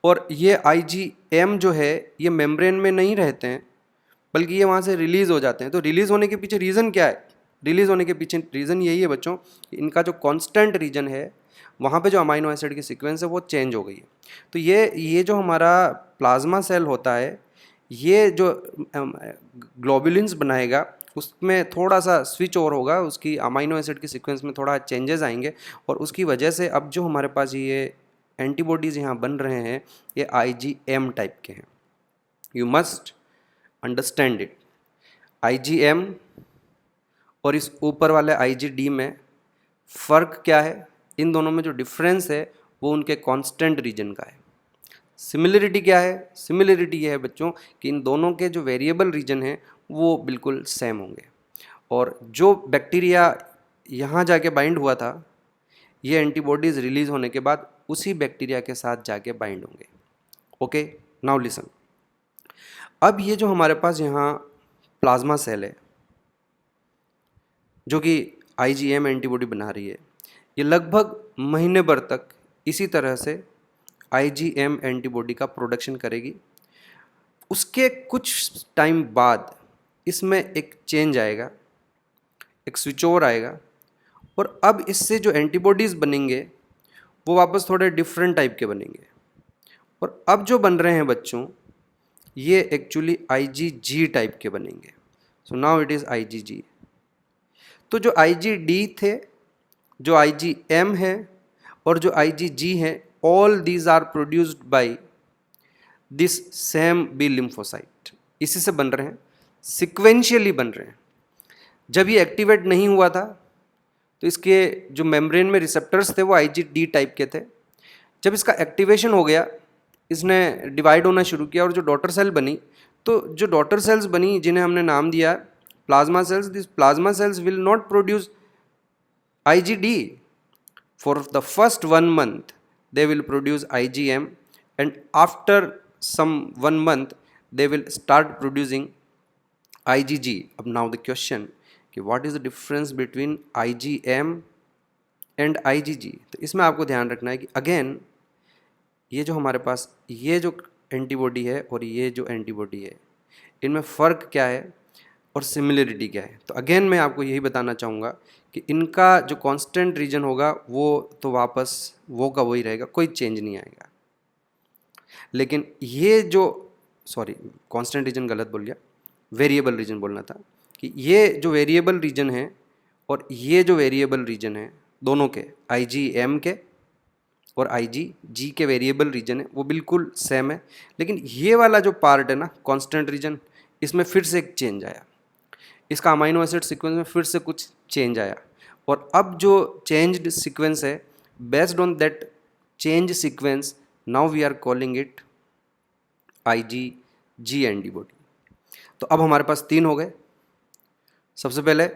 A: और ये IgM जो है ये मेम्ब्रेन में नहीं रहते हैं बल्कि ये वहाँ से रिलीज़ हो जाते हैं। तो रिलीज़ होने के पीछे रीज़न क्या है? रिलीज़ होने के पीछे रीज़न यही है बच्चों, इनका जो कांस्टेंट रीजन है वहाँ पे जो अमाइनो एसिड की सीक्वेंस है वो चेंज हो गई है। तो ये जो हमारा प्लाज्मा सेल होता है, ये जो ग्लोबुलिन्स बनाएगा उसमें थोड़ा सा स्विच ओवर होगा, उसकी अमाइनो एसिड की सीक्वेंस में थोड़ा चेंजेस आएंगे और उसकी वजह से अब जो हमारे पास ये एंटीबॉडीज़ यहाँ बन रहे हैं ये IgM टाइप के हैं। You must understand it. IgM और इस ऊपर वाले IgD में फ़र्क क्या है? इन दोनों में जो डिफरेंस है वो उनके कांस्टेंट रीजन का है। सिमिलरिटी क्या है? सिमिलरिटी ये है बच्चों कि इन दोनों के जो वेरिएबल रीजन हैं वो बिल्कुल सेम होंगे और जो बैक्टीरिया यहाँ जाके बाइंड हुआ था ये एंटीबॉडीज़ रिलीज़ होने के बाद उसी बैक्टीरिया के साथ जाके बाइंड होंगे। Okay, now listen. अब ये जो हमारे पास यहाँ प्लाज्मा सेल है जो कि IgM एंटीबॉडी बना रही है, ये लगभग महीने भर तक इसी तरह से IgM एंटीबॉडी का प्रोडक्शन करेगी। उसके कुछ टाइम बाद इसमें एक चेंज आएगा, एक स्विच ओवर आएगा और अब इससे जो एंटीबॉडीज़ बनेंगे वो वापस थोड़े डिफरेंट टाइप के बनेंगे और अब जो बन रहे हैं बच्चों ये एक्चुअली IgG टाइप के बनेंगे। So now it is IgG। तो जो IgD थे, जो IgM है और जो IgG है, all these are produced by this same B lymphocyte. इसी से बन रहे हैं, सिक्वेंशियली बन रहे हैं। जब ये एक्टिवेट नहीं हुआ था तो इसके जो मेम्ब्रेन में रिसेप्टर्स थे वो IgD टाइप के थे। जब इसका एक्टिवेशन हो गया, इसने डिवाइड होना शुरू किया और जो डॉटर सेल बनी, तो जो डॉटर सेल्स बनी जिन्हें हमने नाम दिया plasma cells, this plasma cells will not produce IgD. For the first 1 month they will produce IgM and after some 1 month they will start producing IgG. अब now the question कि what is the difference between IgM and IgG? तो इसमें आपको ध्यान रखना है कि again ये जो हमारे पास ये जो एंटीबॉडी है और ये जो एंटीबॉडी है इनमें फ़र्क क्या है और सिमिलरिटी क्या है। तो अगेन मैं आपको यही बताना चाहूँगा कि इनका जो कांस्टेंट रीजन होगा वो तो वापस वो का वही रहेगा, कोई चेंज नहीं आएगा। लेकिन ये जो कांस्टेंट रीजन गलत बोल गया, वेरिएबल रीजन बोलना था, कि ये जो वेरिएबल रीजन है और ये जो वेरिएबल रीजन है दोनों के IgM के और IgG के वेरिएबल रीजन है वो बिल्कुल सेम है। लेकिन ये वाला जो पार्ट है ना कांस्टेंट रीजन, इसमें फिर से एक चेंज आया, इसका अमाइनो एसिड सीक्वेंस में फिर से कुछ चेंज आया और अब जो चेंज्ड सीक्वेंस है based on that change sequence now we are calling it IgG antibody. तो अब हमारे पास 3 हो गए। सबसे पहले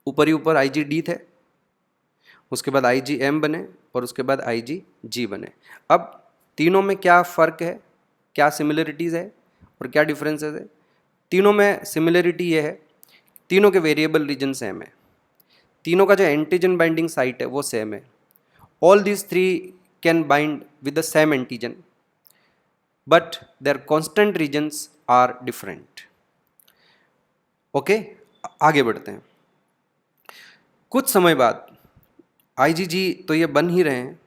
A: ऊपर ही ऊपर IgD थे, उसके बाद IgM बने और उसके बाद IgG बने। अब तीनों में क्या फ़र्क है, क्या सिमिलरिटीज़ है और क्या डिफरेंसेस है? तीनों में सिमिलरिटी ये है, तीनों के वेरिएबल रीजन सेम है, तीनों का जो एंटीजन बाइंडिंग साइट है वो सेम है। All these three can bind with the same antigen but their constant regions are different. Okay, आगे बढ़ते हैं। कुछ समय बाद IgG तो ये बन ही रहे हैं,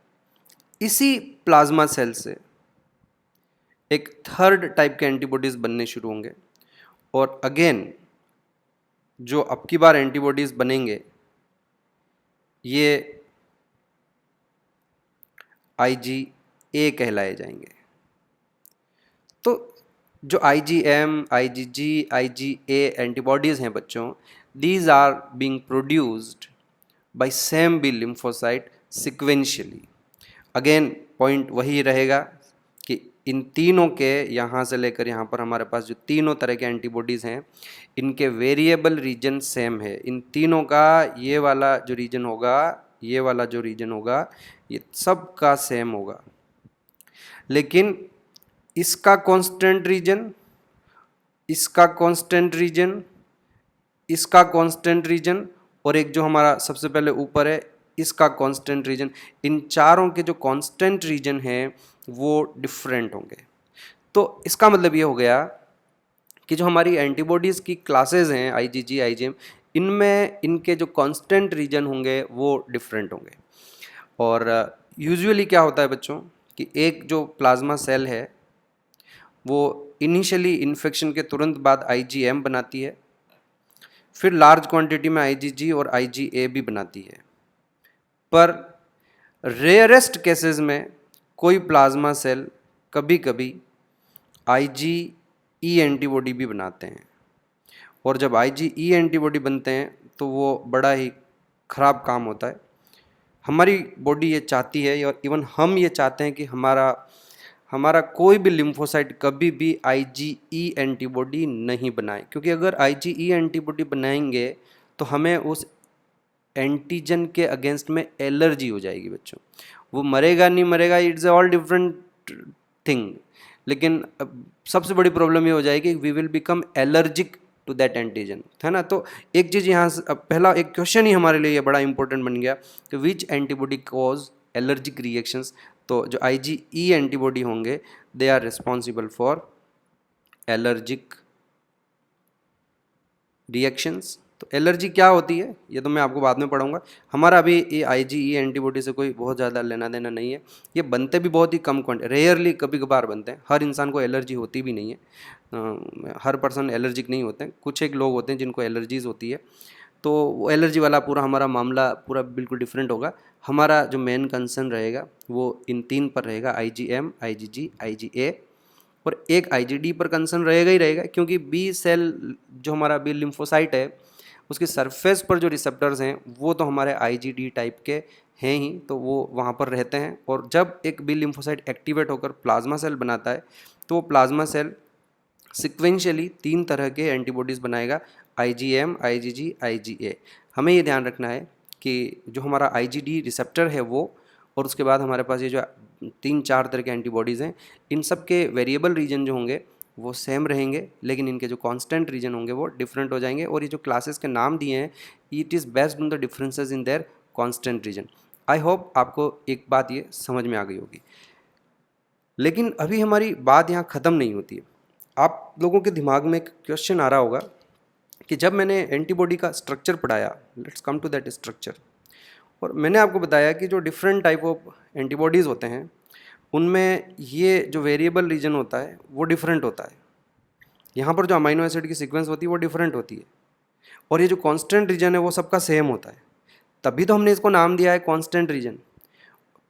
A: इसी प्लाज्मा सेल से एक थर्ड टाइप के एंटीबॉडीज़ बनने शुरू होंगे और अगेन जो अब की बार एंटीबॉडीज़ बनेंगे ये IgA कहलाए जाएंगे। तो जो IgM, IgG, IgA एंटीबॉडीज़ हैं बच्चों, these are being produced by same B lymphocyte sequentially। Again point वही रहेगा कि इन तीनों के यहाँ से लेकर यहाँ पर हमारे पास जो तीनों तरह के एंटीबॉडीज़ हैं, इनके वेरिएबल रीजन सेम है। इन तीनों का ये वाला जो रीजन होगा, ये वाला जो रीजन होगा, ये सब का सेम होगा, लेकिन इसका कांस्टेंट रीजन, इसका कांस्टेंट रीजन, इसका कांस्टेंट रीजन और एक जो हमारा सबसे पहले ऊपर है इसका कांस्टेंट रीजन, इन चारों के जो कांस्टेंट रीजन हैं वो डिफरेंट होंगे। तो इसका मतलब ये हो गया कि जो हमारी एंटीबॉडीज़ की क्लासेस हैं IgG, IgM, इनमें इनके जो कांस्टेंट रीजन होंगे वो डिफरेंट होंगे। और यूजुअली क्या होता है बच्चों कि एक जो प्लाज्मा सेल है वो इनिशियली इन्फेक्शन के तुरंत बाद IgM बनाती है, फिर लार्ज क्वांटिटी में IgG और IgA भी बनाती है। पर रेयरेस्ट केसेस में कोई प्लाज्मा सेल कभी कभी IgE एंटीबॉडी भी बनाते हैं, और जब IgE एंटीबॉडी बनते हैं तो वो बड़ा ही ख़राब काम होता है। हमारी बॉडी ये चाहती है और इवन हम ये चाहते हैं कि हमारा कोई भी लिम्फोसाइट कभी भी IgE एंटीबॉडी नहीं बनाए, क्योंकि अगर IgE एंटीबॉडी बनाएंगे तो हमें उस एंटीजन के अगेंस्ट में एलर्जी हो जाएगी बच्चों। वो मरेगा नहीं मरेगा, इट्स ऑल डिफरेंट थिंग, लेकिन सबसे बड़ी प्रॉब्लम ये हो जाएगी we will become allergic to that antigen, है ना। तो एक चीज़ यहाँ से पहला एक क्वेश्चन ही हमारे लिए ये बड़ा इंपॉर्टेंट बन गया कि which antibody cause allergic reactions. तो जो IgE एंटीबॉडी होंगे they are responsible for allergic reactions. तो एलर्जी क्या होती है ये तो मैं आपको बाद में पढ़ाऊंगा। हमारा अभी ये IgE एंटीबॉडी से कोई बहुत ज़्यादा लेना देना नहीं है। ये बनते भी बहुत ही कम क्वांटिटी, रेयरली कभी कभार बनते हैं। हर इंसान को एलर्जी होती भी नहीं है, हर पर्सन एलर्जिक नहीं होते हैं। कुछ एक लोग होते हैं जिनको एलर्जीज होती है, तो वो एलर्जी वाला पूरा हमारा मामला पूरा बिल्कुल डिफरेंट होगा। हमारा जो मेन कंसर्न रहेगा वो इन तीन पर रहेगा, IgM, IgG, IgA, और एक IgD पर कंसर्न रहेगा ही रहेगा, क्योंकि बी सेल जो हमारा बी लिम्फोसाइट है उसकी सरफेस पर जो रिसेप्टर्स हैं वो तो हमारे IgD टाइप के हैं ही, तो वो वहाँ पर रहते हैं। और जब एक बी लिम्फोसाइट एक्टिवेट होकर प्लाज्मा सेल बनाता है तो वो प्लाज्मा सेल सिक्वेंशियली तीन तरह के एंटीबॉडीज़ बनाएगा, IgM, IgG, IgA। हमें ये ध्यान रखना है कि जो हमारा IgD रिसेप्टर है वो, और उसके बाद हमारे पास ये जो 3-4 तरह के एंटीबॉडीज़ हैं, इन सब के वेरिएबल रीजन जो होंगे वो सेम रहेंगे, लेकिन इनके जो कांस्टेंट रीजन होंगे वो डिफरेंट हो जाएंगे। और ये जो क्लासेस के नाम दिए हैं it is based on the differences in their constant region. I hope आपको एक बात ये समझ में आ गई होगी। लेकिन अभी हमारी बात यहाँ ख़त्म नहीं होती है। आप लोगों के दिमाग में एक क्वेश्चन आ रहा होगा कि जब मैंने एंटीबॉडी का स्ट्रक्चर पढ़ाया, let's come to that structure, और मैंने आपको बताया कि जो डिफरेंट टाइप ऑफ एंटीबॉडीज़ होते हैं उनमें ये जो वेरिएबल रीजन होता है वो डिफरेंट होता है। यहाँ पर जो अमाइनो एसिड की सीक्वेंस होती है वो डिफरेंट होती है, और ये जो कांस्टेंट रीजन है वो सबका सेम होता है, तभी तो हमने इसको नाम दिया है कांस्टेंट रीजन।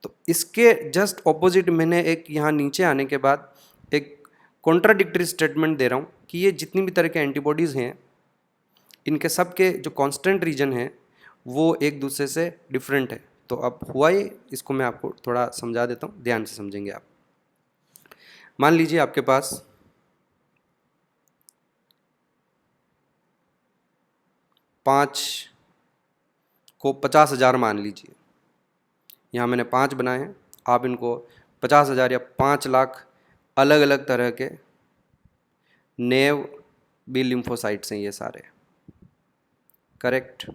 A: तो इसके जस्ट ऑपोजिट मैंने एक यहाँ नीचे आने के बाद एक कॉन्ट्राडिक्टरी स्टेटमेंट दे रहा हूँ कि ये जितनी भी तरह के एंटीबॉडीज़ हैं इनके सब के जो कांस्टेंट रीजन है वो एक दूसरे से डिफरेंट है। तो अब हुआ ये, इसको मैं आपको थोड़ा समझा देता हूँ, ध्यान से समझेंगे आप। मान लीजिए आपके पास 5 को 50,000 मान लीजिए, यहाँ मैंने 5 बनाए हैं, आप इनको 50,000 या 5 लाख अलग अलग तरह के नेव बी लिम्फोसाइट्स हैं ये सारे, करेक्ट।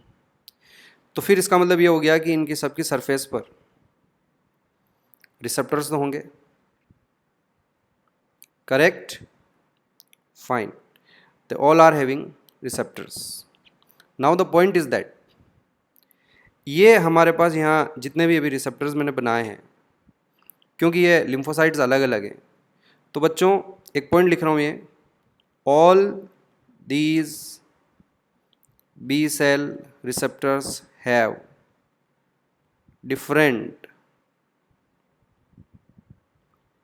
A: तो फिर इसका मतलब ये हो गया कि इनकी सबकी सरफेस पर रिसेप्टर्स तो होंगे, correct, fine, they all are having receptors. Now the point is that ये हमारे पास यहाँ जितने भी अभी रिसेप्टर्स मैंने बनाए हैं, क्योंकि ये लिम्फोसाइट्स अलग अलग हैं, तो बच्चों एक पॉइंट लिख रहा हूँ ये, all these B cell receptors have different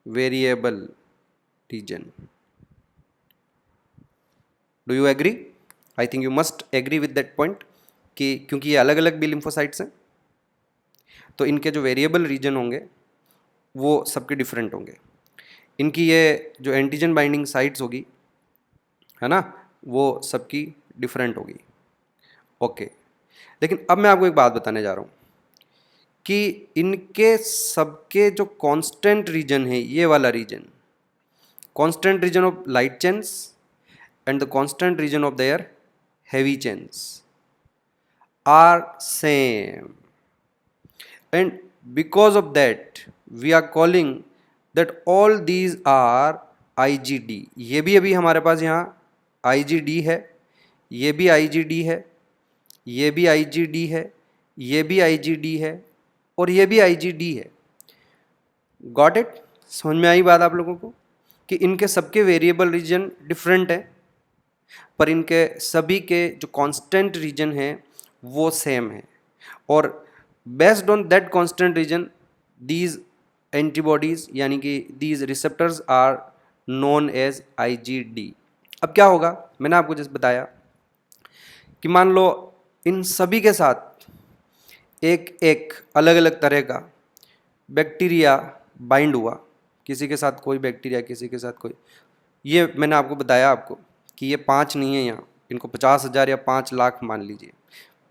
A: variable region. Do you agree? I think you must agree with that point कि क्योंकि ये अलग अलग बी लिम्फोसाइट्स हैं तो इनके जो वेरिएबल रीजन होंगे वो सबके डिफरेंट होंगे। इनकी ये जो एंटीजन बाइंडिंग साइट्स होगी, है ना, वो सबकी डिफरेंट होगी। ओके, लेकिन अब मैं आपको एक बात बताने जा रहा हूँ कि इनके सबके जो कांस्टेंट रीजन है, ये वाला region, constant region of light chains and the constant region of their heavy chains are same, and because of that we are calling that all these are IgD। ये भी अभी हमारे पास यहाँ IgD है, ये भी IgD है, ये भी IgD है, ये भी IgD है और ये भी IgD है। Got it? समझ में आई बात आप लोगों को कि इनके सबके वेरिएबल रीजन डिफरेंट है पर इनके सभी के जो कांस्टेंट रीजन है वो सेम है, और based on that constant region these antibodies यानी कि these receptors are known as IgD। अब क्या होगा, मैंने आपको जैसे बताया कि मान लो इन सभी के साथ एक एक अलग अलग तरह का बैक्टीरिया बाइंड हुआ, किसी के साथ कोई बैक्टीरिया, किसी के साथ कोई, ये मैंने आपको बताया आपको कि ये 5 नहीं है यहाँ, इनको 50,000 या 5 लाख मान लीजिए।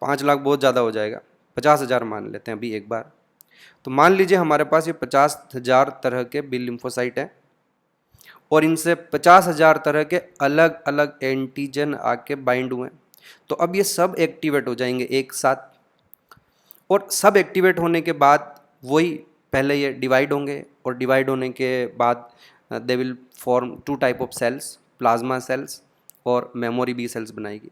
A: 5 लाख बहुत ज़्यादा हो जाएगा, 50,000 मान लेते हैं अभी एक बार। तो मान लीजिए हमारे पास ये 50,000 तरह के बी लिम्फोसाइट हैं और इनसे 50,000 तरह के अलग अलग एंटीजन आके बाइंड हुए हैं। तो अब ये सब एक्टिवेट हो जाएंगे एक साथ, और सब एक्टिवेट होने के बाद वही पहले ये डिवाइड होंगे और डिवाइड होने के बाद they will form 2 type of cells, plasma cells और मेमोरी बी सेल्स बनाएगी।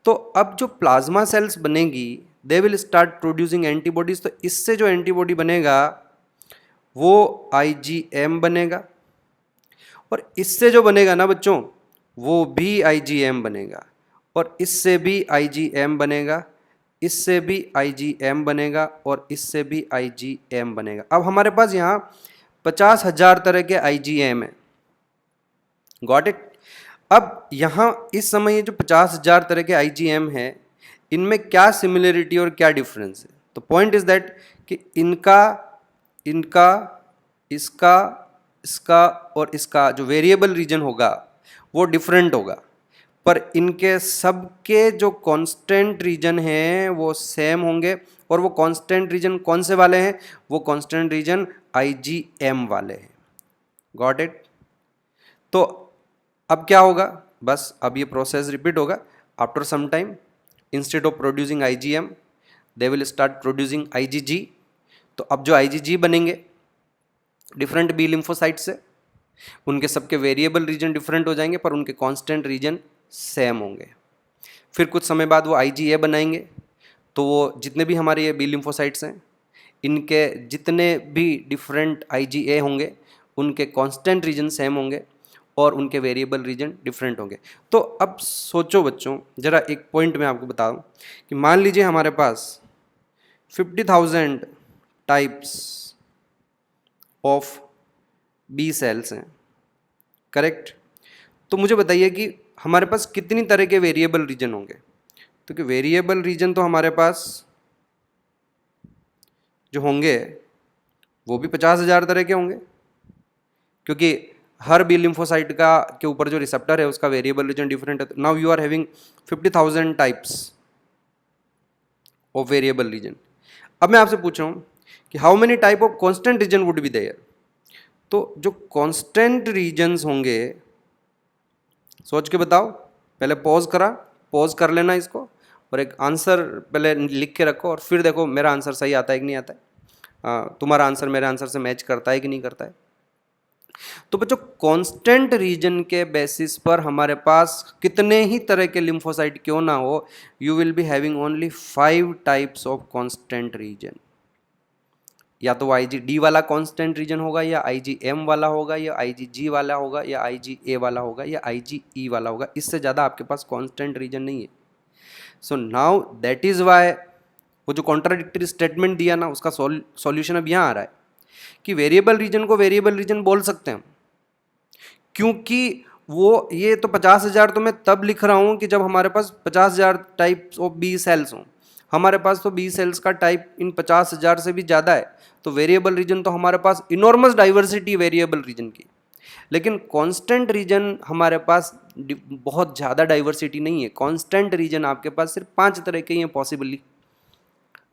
A: तो अब जो प्लाज्मा सेल्स बनेगी they will start producing antibodies. तो इससे जो एंटीबॉडी बनेगा वो IgM बनेगा, और इससे जो बनेगा ना बच्चों वो भी IgM बनेगा, और इससे भी IgM बनेगा, इससे भी IgM बनेगा और इससे भी IgM बनेगा। अब हमारे पास यहाँ 50,000 तरह के IgM है। Got it? अब यहाँ इस समय ये जो 50,000 तरह के IgM है इनमें क्या सिमिलरिटी और क्या डिफरेंस है? तो पॉइंट इज दैट कि इनका इनका इसका इसका और इसका जो वेरिएबल रीजन होगा वो डिफरेंट होगा, पर इनके सबके जो कांस्टेंट रीजन हैं वो सेम होंगे, और वो कांस्टेंट रीजन कौन से वाले हैं? वो कांस्टेंट रीजन IgM वाले हैं। Got it? तो अब क्या होगा, बस अब ये प्रोसेस रिपीट होगा। After some time instead of producing IgM they will start producing IgG। तो अब जो IgG बनेंगे डिफरेंट बी लिम्फोसाइट से, उनके सबके वेरिएबल रीजन डिफरेंट हो जाएंगे पर उनके कांस्टेंट रीजन सेम होंगे। फिर कुछ समय बाद वो IgA बनाएंगे, तो वो जितने भी हमारे ये बी लिम्फोसाइट्स हैं इनके जितने भी डिफरेंट IgA होंगे उनके कांस्टेंट रीजन सेम होंगे और उनके वेरिएबल रीजन डिफरेंट होंगे। तो अब सोचो बच्चों, ज़रा एक पॉइंट मैं आपको बताऊं कि मान लीजिए हमारे पास 50,000 टाइप्स ऑफ बी सेल्स हैं, करेक्ट? तो मुझे बताइए कि हमारे पास कितनी तरह के वेरिएबल रीजन होंगे? तो कि वेरिएबल रीजन तो हमारे पास जो होंगे वो भी 50,000 तरह के होंगे, क्योंकि हर बी लिम्फोसाइट का के ऊपर जो रिसेप्टर है उसका वेरिएबल रीजन डिफरेंट है। Now you are having 50,000 types of variable region. अब मैं आपसे पूछ रहा हूँ कि how many type of constant region would be there. तो जो कांस्टेंट रीजन्स होंगे, सोच के बताओ, पहले पॉज कर लेना इसको, और एक आंसर पहले लिख के रखो और फिर देखो मेरा आंसर सही आता है कि नहीं आता है, तुम्हारा आंसर मेरे आंसर से मैच करता है कि नहीं करता है। तो बच्चों कांस्टेंट रीजन के बेसिस पर हमारे पास कितने ही तरह के लिम्फोसाइट क्यों ना हो, you will be having only 5 types of constant reason. या तो IgD वाला कांस्टेंट रीजन होगा, या IgM वाला होगा, या IgG वाला होगा, या IgA वाला होगा, या IgE वाला होगा। इससे ज़्यादा आपके पास कांस्टेंट रीजन नहीं है। So now that is why वो जो कॉन्ट्राडिक्टरी स्टेटमेंट दिया ना, उसका सॉल्यूशन अब यहाँ आ रहा है कि वेरिएबल रीजन को वेरिएबल रीजन बोल सकते हैं हम, क्योंकि वो ये तो 50,000 तो मैं तब लिख रहा हूँ कि जब हमारे पास 50,000 टाइप्स ऑफ बी सेल्स हों। हमारे पास तो बी सेल्स का टाइप इन 50,000 से भी ज़्यादा है, तो वेरिएबल रीजन तो हमारे पास इनॉर्मस डाइवर्सिटी वेरिएबल रीजन की। लेकिन कांस्टेंट रीजन हमारे पास बहुत ज़्यादा डाइवर्सिटी नहीं है। कांस्टेंट रीजन आपके पास सिर्फ 5 तरह के ही हैं possibly,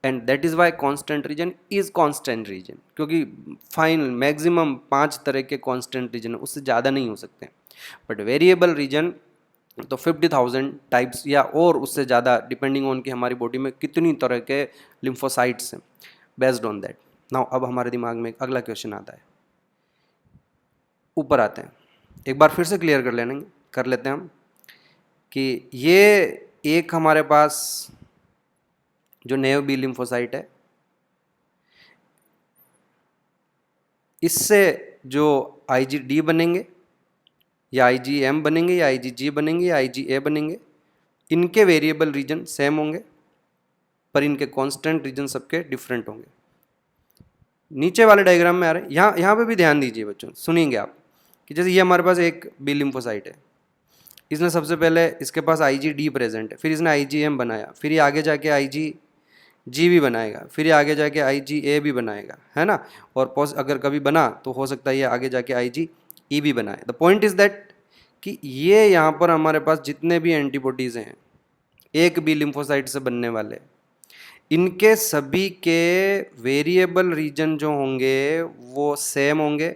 A: and that is why constant region is constant region, क्योंकि फाइनल मैक्सिमम 5 तरह के कांस्टेंट रीजन, उससे ज़्यादा नहीं हो सकते। बट वेरिएबल रीजन तो 50,000 टाइप्स या और उससे ज़्यादा, डिपेंडिंग ऑन कि हमारी बॉडी में कितनी तरह के लिम्फोसाइट्स हैं, बेस्ड ऑन दैट। नाउ अब हमारे दिमाग में एक अगला क्वेश्चन आता है, ऊपर आते हैं, एक बार फिर से क्लियर कर लेते हैं हम कि ये एक हमारे पास जो नेव बी लिम्फोसाइट है, इससे जो IgD बनेंगे, या IgM बनेंगे, या IgG बनेंगे, या IgA बनेंगे, इनके वेरिएबल रीजन सेम होंगे, पर इनके कांस्टेंट रीजन सबके डिफरेंट होंगे। नीचे वाले डायग्राम में आ रहे हैं, यहाँ पे भी ध्यान दीजिए बच्चों, सुनेंगे आप कि जैसे ये हमारे पास एक बी लिम्फोसाइट है, इसने सबसे पहले इसके पास IgD प्रेजेंट है, फिर इसने IgM बनाया, फिर ये आगे जाके IgG भी बनाएगा, फिर ये आगे जाके IgA भी बनाएगा, है ना। और अगर कभी बना तो हो सकता है ये आगे जाके IgE भी बनाए। द पॉइंट इज़ दैट कि ये यहाँ पर हमारे पास जितने भी एंटीबॉडीज़ हैं एक बी लिम्फोसाइट से बनने वाले, इनके सभी के वेरिएबल रीजन जो होंगे वो सेम होंगे,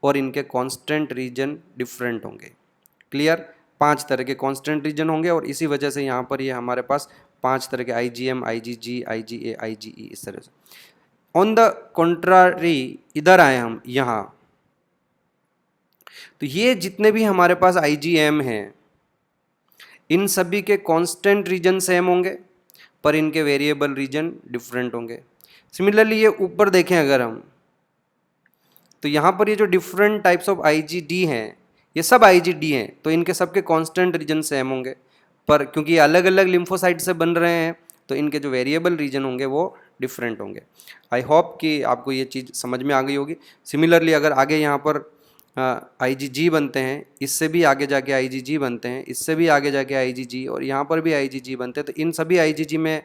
A: और इनके कांस्टेंट रीजन डिफरेंट होंगे। क्लियर? 5 तरह के कांस्टेंट रीजन होंगे, और इसी वजह से यहाँ पर ये हमारे पास 5 तरह के IgM, IgG, IgA, IgE इस तरह से। ऑन द कॉन्ट्रारी इधर आए हम यहाँ, तो ये जितने भी हमारे पास IgM हैं, इन सभी के कांस्टेंट रीजन सेम होंगे, पर इनके वेरिएबल रीजन डिफरेंट होंगे। सिमिलरली ये ऊपर देखें अगर हम, तो यहाँ पर ये जो डिफरेंट टाइप्स ऑफ IgD हैं, ये सब IgD हैं, तो इनके सबके कांस्टेंट रीजन सेम होंगे, पर क्योंकि ये अलग अलग लिम्फोसाइट से बन रहे हैं, तो इनके जो वेरिएबल रीजन होंगे वो डिफरेंट होंगे। आई होप कि आपको ये चीज़ समझ में आ गई होगी। सिमिलरली अगर आगे यहाँ पर IgG बनते हैं, इससे भी आगे जाके IgG बनते हैं, इससे भी आगे जाके IgG, और यहाँ पर भी IgG बनते हैं, तो इन सभी IgG में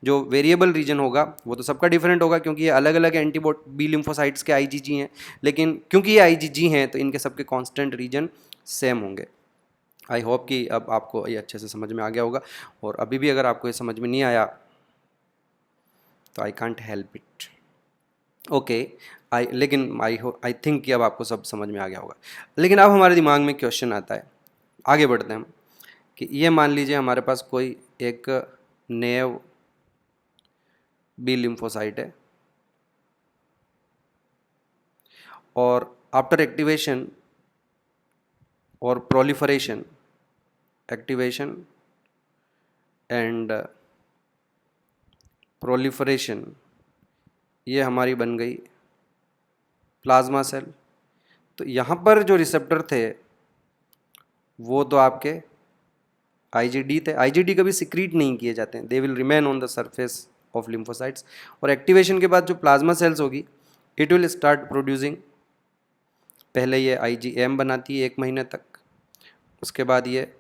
A: जो वेरिएबल रीजन होगा वो तो सबका डिफरेंट होगा, क्योंकि ये अलग अलग बी लिम्फोसाइट्स के IgG हैं, लेकिन क्योंकि ये IgG हैं तो इनके सबके कांस्टेंट रीजन सेम होंगे। आई होप कि अब आपको ये अच्छे से समझ में आ गया होगा, और अभी भी अगर आपको ये समझ में नहीं आया तो I can't help it, okay. लेकिन आई थिंक कि अब आपको सब समझ में आ गया होगा। लेकिन अब हमारे दिमाग में क्वेश्चन आता है, आगे बढ़ते हैं हम, कि ये मान लीजिए हमारे पास कोई एक नेव बी लिम्फोसाइट है, और आफ्टर एक्टिवेशन और प्रोलिफरेशन, एक्टिवेशन एंड प्रोलिफरेशन, ये हमारी बन गई प्लाज्मा सेल। तो यहाँ पर जो रिसेप्टर थे वो तो आपके IgD थे। IgD कभी सिक्रीट नहीं किए जाते हैं, दे will remain on the surface of lymphocytes. और एक्टिवेशन के बाद जो प्लाज्मा सेल्स होगी, इट विल स्टार्ट प्रोड्यूसिंग, पहले ये IgM बनाती है 1 महीने तक, उसके बाद ये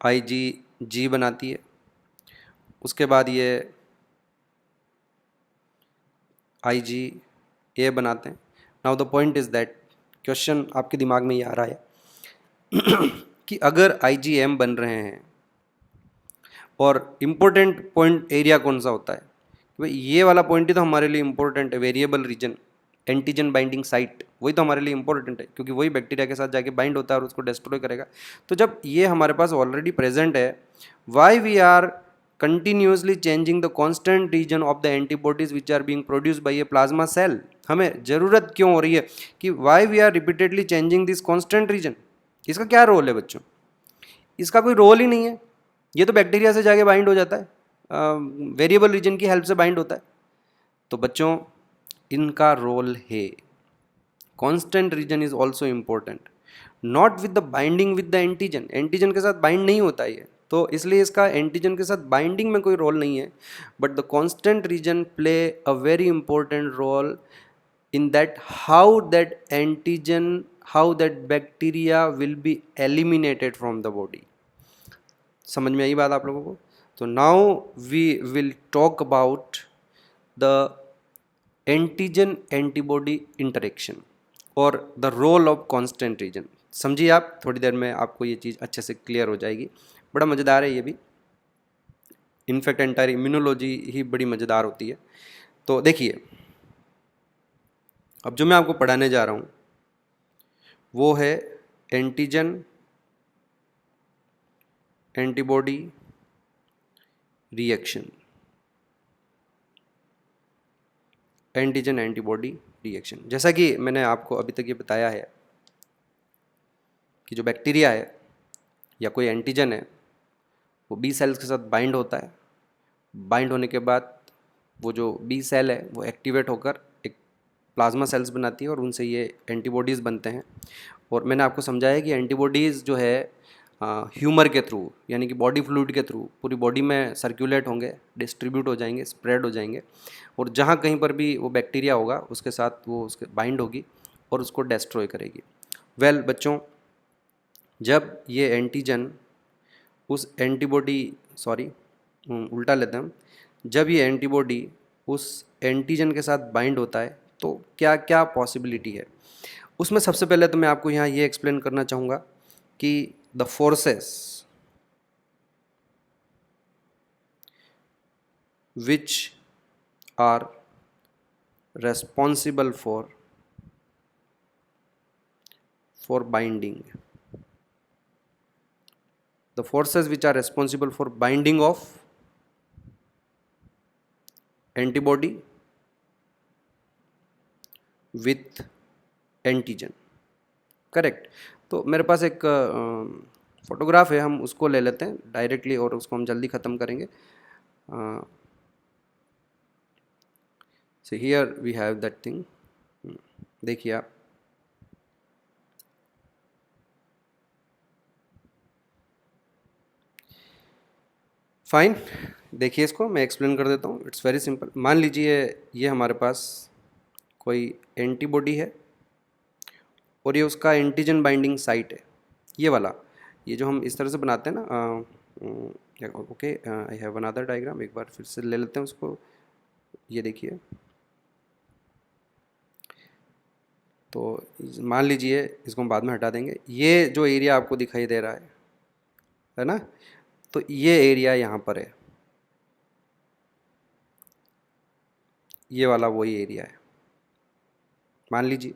A: IgG बनाती है, उसके बाद ये IgA बनाते हैं। Now the point is that, question आपके दिमाग में ये आ रहा है कि अगर IgM बन रहे हैं और इम्पोर्टेंट पॉइंट एरिया कौन सा होता है, भाई ये वाला पॉइंट ही तो हमारे लिए इम्पोर्टेंट है, variable region, antigen binding site, वही तो हमारे लिए इंपॉर्टेंट है क्योंकि वही बैक्टीरिया के साथ जाके बाइंड होता है और उसको डिस्ट्रॉय करेगा। तो जब ये हमारे पास ऑलरेडी प्रेजेंट है, why we are continuously changing the constant region of the antibodies which are being produced by a plasma cell, हमें ज़रूरत क्यों हो रही है कि why we are repeatedly changing this constant region, इसका क्या रोल है बच्चों, इसका कोई रोल ही नहीं है, ये तो बैक्टीरिया से जाके बाइंड हो जाता है, वेरिएबल रीजन की हेल्प से बाइंड होता है। तो बच्चों इनका रोल है, constant region is also important, not with the binding with the antigen, antigen के साथ बाइंड नहीं होता ये, तो इसलिए इसका एंटीजन के साथ बाइंडिंग में कोई रोल नहीं है, but the constant region play a very important role in that how that antigen, how that bacteria will be eliminated from the body. समझ में आई बात आप लोगों को? तो now we will talk about the antigen antibody interaction और the role of constant region. समझिए आप, थोड़ी देर में आपको ये चीज़ अच्छे से क्लियर हो जाएगी, बड़ा मज़ेदार है ये भी, इनफैक्ट एंटायर इम्यूनोलॉजी ही बड़ी मज़ेदार होती है। तो देखिए, अब जो मैं आपको पढ़ाने जा रहा हूँ वो है antigen antibody reaction, antigen antibody reaction. जैसा कि मैंने आपको अभी तक ये बताया है कि जो बैक्टीरिया है या कोई एंटीजन है वो बी सेल्स के साथ बाइंड होता है, बाइंड होने के बाद वो जो बी सेल है वो एक्टिवेट होकर एक प्लाज्मा सेल्स बनाती है और उनसे ये एंटीबॉडीज़ बनते हैं। और मैंने आपको समझाया कि एंटीबॉडीज़ जो है ह्यूमर के थ्रू, यानी कि बॉडी फ्लूइड के थ्रू पूरी बॉडी में सर्कुलेट होंगे, डिस्ट्रीब्यूट हो जाएंगे, स्प्रेड हो जाएंगे, और जहाँ कहीं पर भी वो बैक्टीरिया होगा उसके साथ वो उसके बाइंड होगी और उसको डिस्ट्रॉय करेगी। वेल बच्चों, जब ये एंटीजन उस एंटीबॉडी, सॉरी उल्टा लेते हैं हम, जब ये एंटीबॉडी उस एंटीजन के साथ बाइंड होता है तो क्या क्या पॉसिबिलिटी है, उसमें सबसे पहले तो मैं आपको यहाँ ये एक्सप्लेन करना चाहूँगा कि the forces which are responsible for binding, the forces which are responsible for binding of antibody with antigen, correct. तो मेरे पास एक फोटोग्राफ है, हम उसको ले लेते हैं डायरेक्टली और उसको हम जल्दी ख़त्म करेंगे। So here we have that thing, देखिए आप, फाइन, देखिए इसको मैं एक्सप्लेन कर देता हूँ, इट्स वेरी सिंपल। मान लीजिए ये हमारे पास कोई एंटीबॉडी है और ये उसका एंटीजन बाइंडिंग साइट है, ये वाला, ये जो हम इस तरह से बनाते हैं ना, okay I have another diagram, एक बार फिर से ले लेते हैं उसको, ये देखिए। तो मान लीजिए इसको हम बाद में हटा देंगे, ये जो एरिया आपको दिखाई दे रहा है ना, तो ये एरिया यहाँ पर है, ये वाला वही एरिया है, मान लीजिए।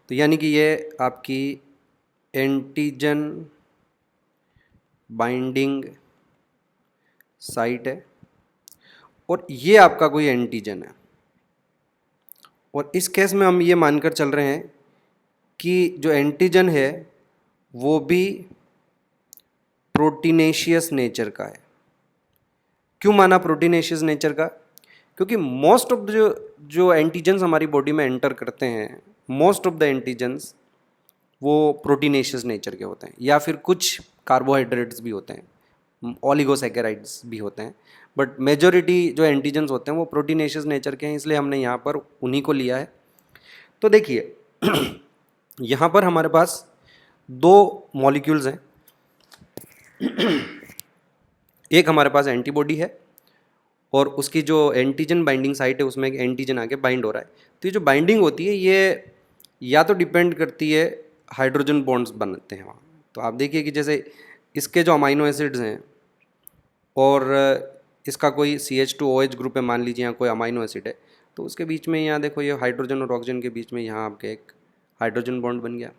A: तो यानी कि ये आपकी एंटीजन बाइंडिंग साइट है और ये आपका कोई एंटीजन है, और इस केस में हम ये मानकर चल रहे हैं कि जो एंटीजन है वो भी प्रोटीनेशियस नेचर का है। क्यों माना प्रोटीनेशियस नेचर का? क्योंकि मोस्ट ऑफ द जो एंटीजन्स हमारी बॉडी में एंटर करते हैं, मोस्ट ऑफ द एंटीजन्स वो प्रोटीनेशियस नेचर के होते हैं, या फिर कुछ कार्बोहाइड्रेट्स भी होते हैं, ओलिगोसैकेराइड्स भी होते हैं, बट मेजॉरिटी जो एंटीजन्स होते हैं वो प्रोटीनेशियस नेचर के हैं, इसलिए हमने यहाँ पर उन्हीं को लिया है। तो देखिए यहाँ पर हमारे पास दो मॉलिक्यूल्स हैं, एक हमारे पास एंटीबॉडी है और उसकी जो एंटीजन बाइंडिंग साइट है उसमें एक एंटीजन आके बाइंड हो रहा है। तो ये जो बाइंडिंग होती है ये या तो डिपेंड करती है, हाइड्रोजन बॉन्ड्स बनते हैं वहाँ। तो आप देखिए कि जैसे इसके जो अमाइनो एसिड्स हैं और इसका कोई CH2OH ग्रुप है, मान लीजिए यहाँ कोई अमाइनो एसिड है, तो उसके बीच में यहाँ देखो ये हाइड्रोजन और ऑक्सीजन के बीच में यहाँ आपके एक हाइड्रोजन बॉन्ड बन गया।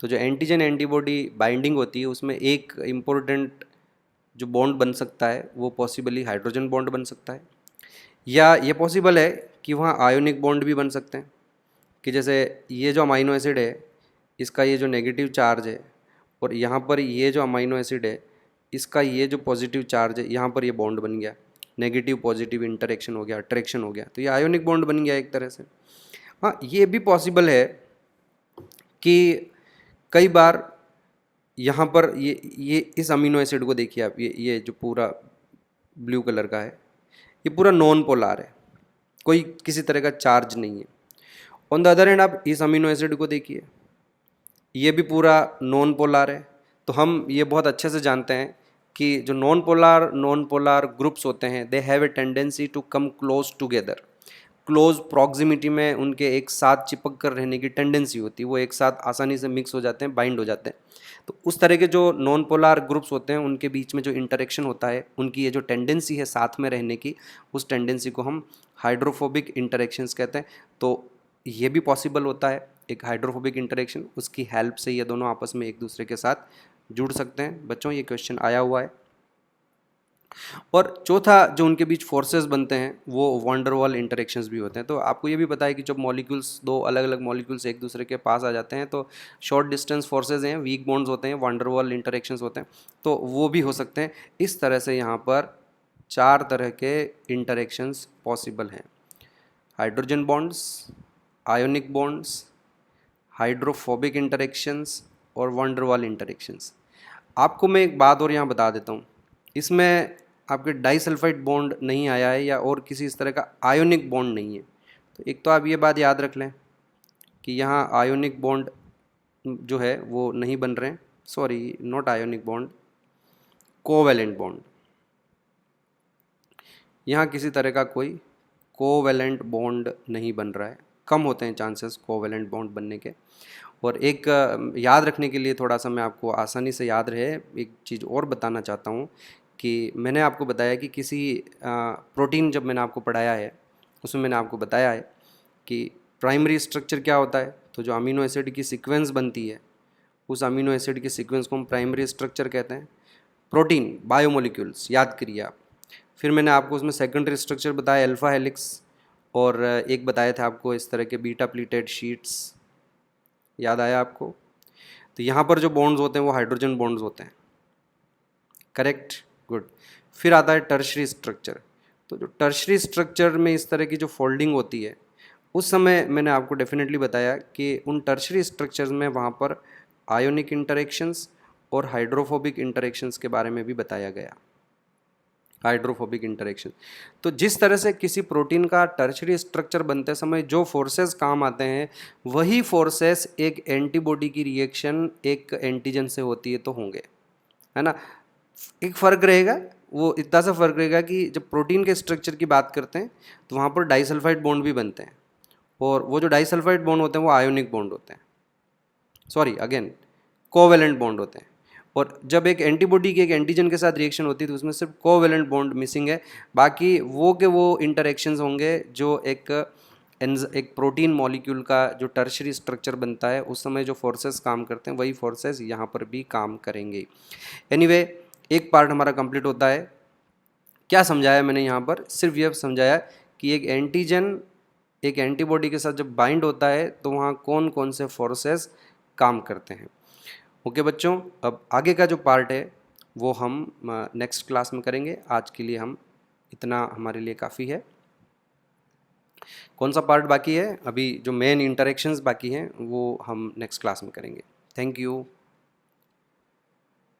A: तो जो एंटीजन एंटीबॉडी बाइंडिंग होती है उसमें एक इम्पोर्टेंट जो बॉन्ड बन सकता है वो पॉसिबली हाइड्रोजन बॉन्ड बन सकता है, या ये पॉसिबल है कि वहाँ आयोनिक बॉन्ड भी बन सकते हैं, कि जैसे ये जो अमाइनो एसिड है इसका ये जो नेगेटिव चार्ज है और यहाँ पर ये जो अमाइनो एसिड है इसका ये जो पॉजिटिव चार्ज है, यहाँ पर ये बॉन्ड बन गया, नेगेटिव पॉजिटिव इंटरेक्शन हो गया, अट्रैक्शन हो गया, तो ये आयोनिक बॉन्ड बन गया एक तरह से। हाँ, ये भी पॉसिबल है कि कई बार यहाँ पर ये इस अमीनो एसिड को देखिए आप, ये जो पूरा ब्लू कलर का है ये पूरा नॉन पोलार है, कोई किसी तरह का चार्ज नहीं है। ऑन द अदर हैंड आप इस अमीनो एसिड को देखिए, ये भी पूरा नॉन पोलार है। तो हम ये बहुत अच्छे से जानते हैं कि जो नॉन पोलार ग्रुप्स होते हैं they have a tendency to come close together, close proximity में उनके एक साथ चिपक कर रहने की टेंडेंसी होती है, वो एक साथ आसानी से मिक्स हो जाते हैं, बाइंड हो जाते हैं। तो उस तरह के जो नॉन पोलार ग्रुप्स होते हैं उनके बीच में जो इंटरेक्शन होता है, उनकी ये जो टेंडेंसी है साथ में रहने की, उस टेंडेंसी को हम हाइड्रोफोबिक इंटरेक्शंस कहते हैं। तो ये भी पॉसिबल होता है एक हाइड्रोफोबिक इंटरेक्शन, उसकी हेल्प से ये दोनों आपस में एक दूसरे के साथ जुड़ सकते हैं। बच्चों ये क्वेश्चन आया हुआ है। और चौथा जो उनके बीच फोर्सेस बनते हैं वो वंडरवॉल इंटरेक्शंस भी होते हैं। तो आपको ये भी पता है कि जब मॉलिक्यूल्स, दो अलग अलग मॉलिक्यूल्स एक दूसरे के पास आ जाते हैं तो शॉर्ट डिस्टेंस फोर्सेस हैं, वीक बॉन्ड्स होते हैं, वंडरवॉल इंटरेक्शंस होते हैं, तो वो भी हो सकते हैं। इस तरह से यहाँ पर 4 तरह के इंटरेक्शंस पॉसिबल हैं: hydrogen bonds, ionic bonds, hydrophobic interactions और वंडरवॉल इंटरेक्शंस। आपको मैं एक बात और यहाँ बता देता हूँ, इसमें आपके डाइसल्फाइड बॉन्ड नहीं आया है या और किसी इस तरह का आयोनिक बॉन्ड नहीं है। तो एक तो आप ये बात याद रख लें कि यहाँ आयोनिक बॉन्ड जो है वो नहीं बन रहे हैं, sorry not ionic bond, covalent bond. यहाँ किसी तरह का कोई कोवैलेंट बॉन्ड नहीं बन रहा है, कम होते हैं चांसेस कोवैलेंट बॉन्ड बनने के। और एक याद रखने के लिए थोड़ा सा मैं आपको आसानी से याद रहे एक चीज़ और बताना चाहता हूँ कि मैंने आपको बताया कि किसी प्रोटीन जब मैंने आपको पढ़ाया है उसमें मैंने आपको बताया है कि प्राइमरी स्ट्रक्चर क्या होता है। तो जो अमीनो एसिड की सीक्वेंस बनती है उस अमीनो एसिड की सीक्वेंस को हम प्राइमरी स्ट्रक्चर कहते हैं। प्रोटीन बायोमोलिक्यूल्स याद करिए आप। फिर मैंने आपको उसमें सेकेंडरी स्ट्रक्चर बताया अल्फा हेलिक्स, और एक बताया था आपको इस तरह के बीटा प्लीटेड शीट्स, याद आया आपको। तो यहाँ पर जो बॉन्ड्स होते हैं वो हाइड्रोजन बॉन्ड्स होते हैं, करेक्ट, गुड। फिर आता है टर्शरी स्ट्रक्चर। तो जो टर्शरी स्ट्रक्चर में इस तरह की जो फोल्डिंग होती है उस समय मैंने आपको डेफिनेटली बताया कि उन टर्शरी स्ट्रक्चर्स में वहाँ पर आयोनिक इंटरेक्शंस और हाइड्रोफोबिक इंटरेक्शंस के बारे में भी बताया गया, हाइड्रोफोबिक इंटरेक्शन। तो जिस तरह से किसी प्रोटीन का टर्शरी स्ट्रक्चर बनते समय जो फोर्सेस काम आते हैं वही फोर्सेस एक एंटीबॉडी की रिएक्शन एक एंटीजन से होती है तो होंगे, है ना। एक फ़र्क रहेगा, वो इतना सा फ़र्क रहेगा कि जब प्रोटीन के स्ट्रक्चर की बात करते हैं तो वहाँ पर डाइसल्फाइड बॉन्ड भी बनते हैं, और वो जो डाइसल्फाइड बॉन्ड होते हैं वो आयोनिक बॉन्ड होते हैं, सॉरी अगेन कोवैलेंट बॉन्ड होते हैं। और जब एक एंटीबॉडी की एक एंटीजन के साथ रिएक्शन होती है तो उसमें सिर्फ कोवैलेंट बॉन्ड मिसिंग है, बाकी वो के वो इंटरेक्शंस होंगे जो एक प्रोटीन मॉलिक्यूल का जो टर्शरी स्ट्रक्चर बनता है उस समय जो फोर्सेस काम करते हैं वही फोर्सेस यहाँ पर भी काम करेंगे। एनीवे, एक पार्ट हमारा कंप्लीट होता है। क्या समझाया मैंने यहाँ पर? सिर्फ यह समझाया कि एक एंटीजन एक एंटीबॉडी के साथ जब बाइंड होता है तो वहाँ कौन कौन से फोर्सेस काम करते हैं। ओके बच्चों, अब आगे का जो पार्ट है वो हम नेक्स्ट क्लास में करेंगे। आज के लिए हम इतना हमारे लिए काफ़ी है। कौन सा पार्ट बाकी है? अभी जो मेन इंटरेक्शंस बाकी हैं वो हम नेक्स्ट क्लास में करेंगे। Thank you.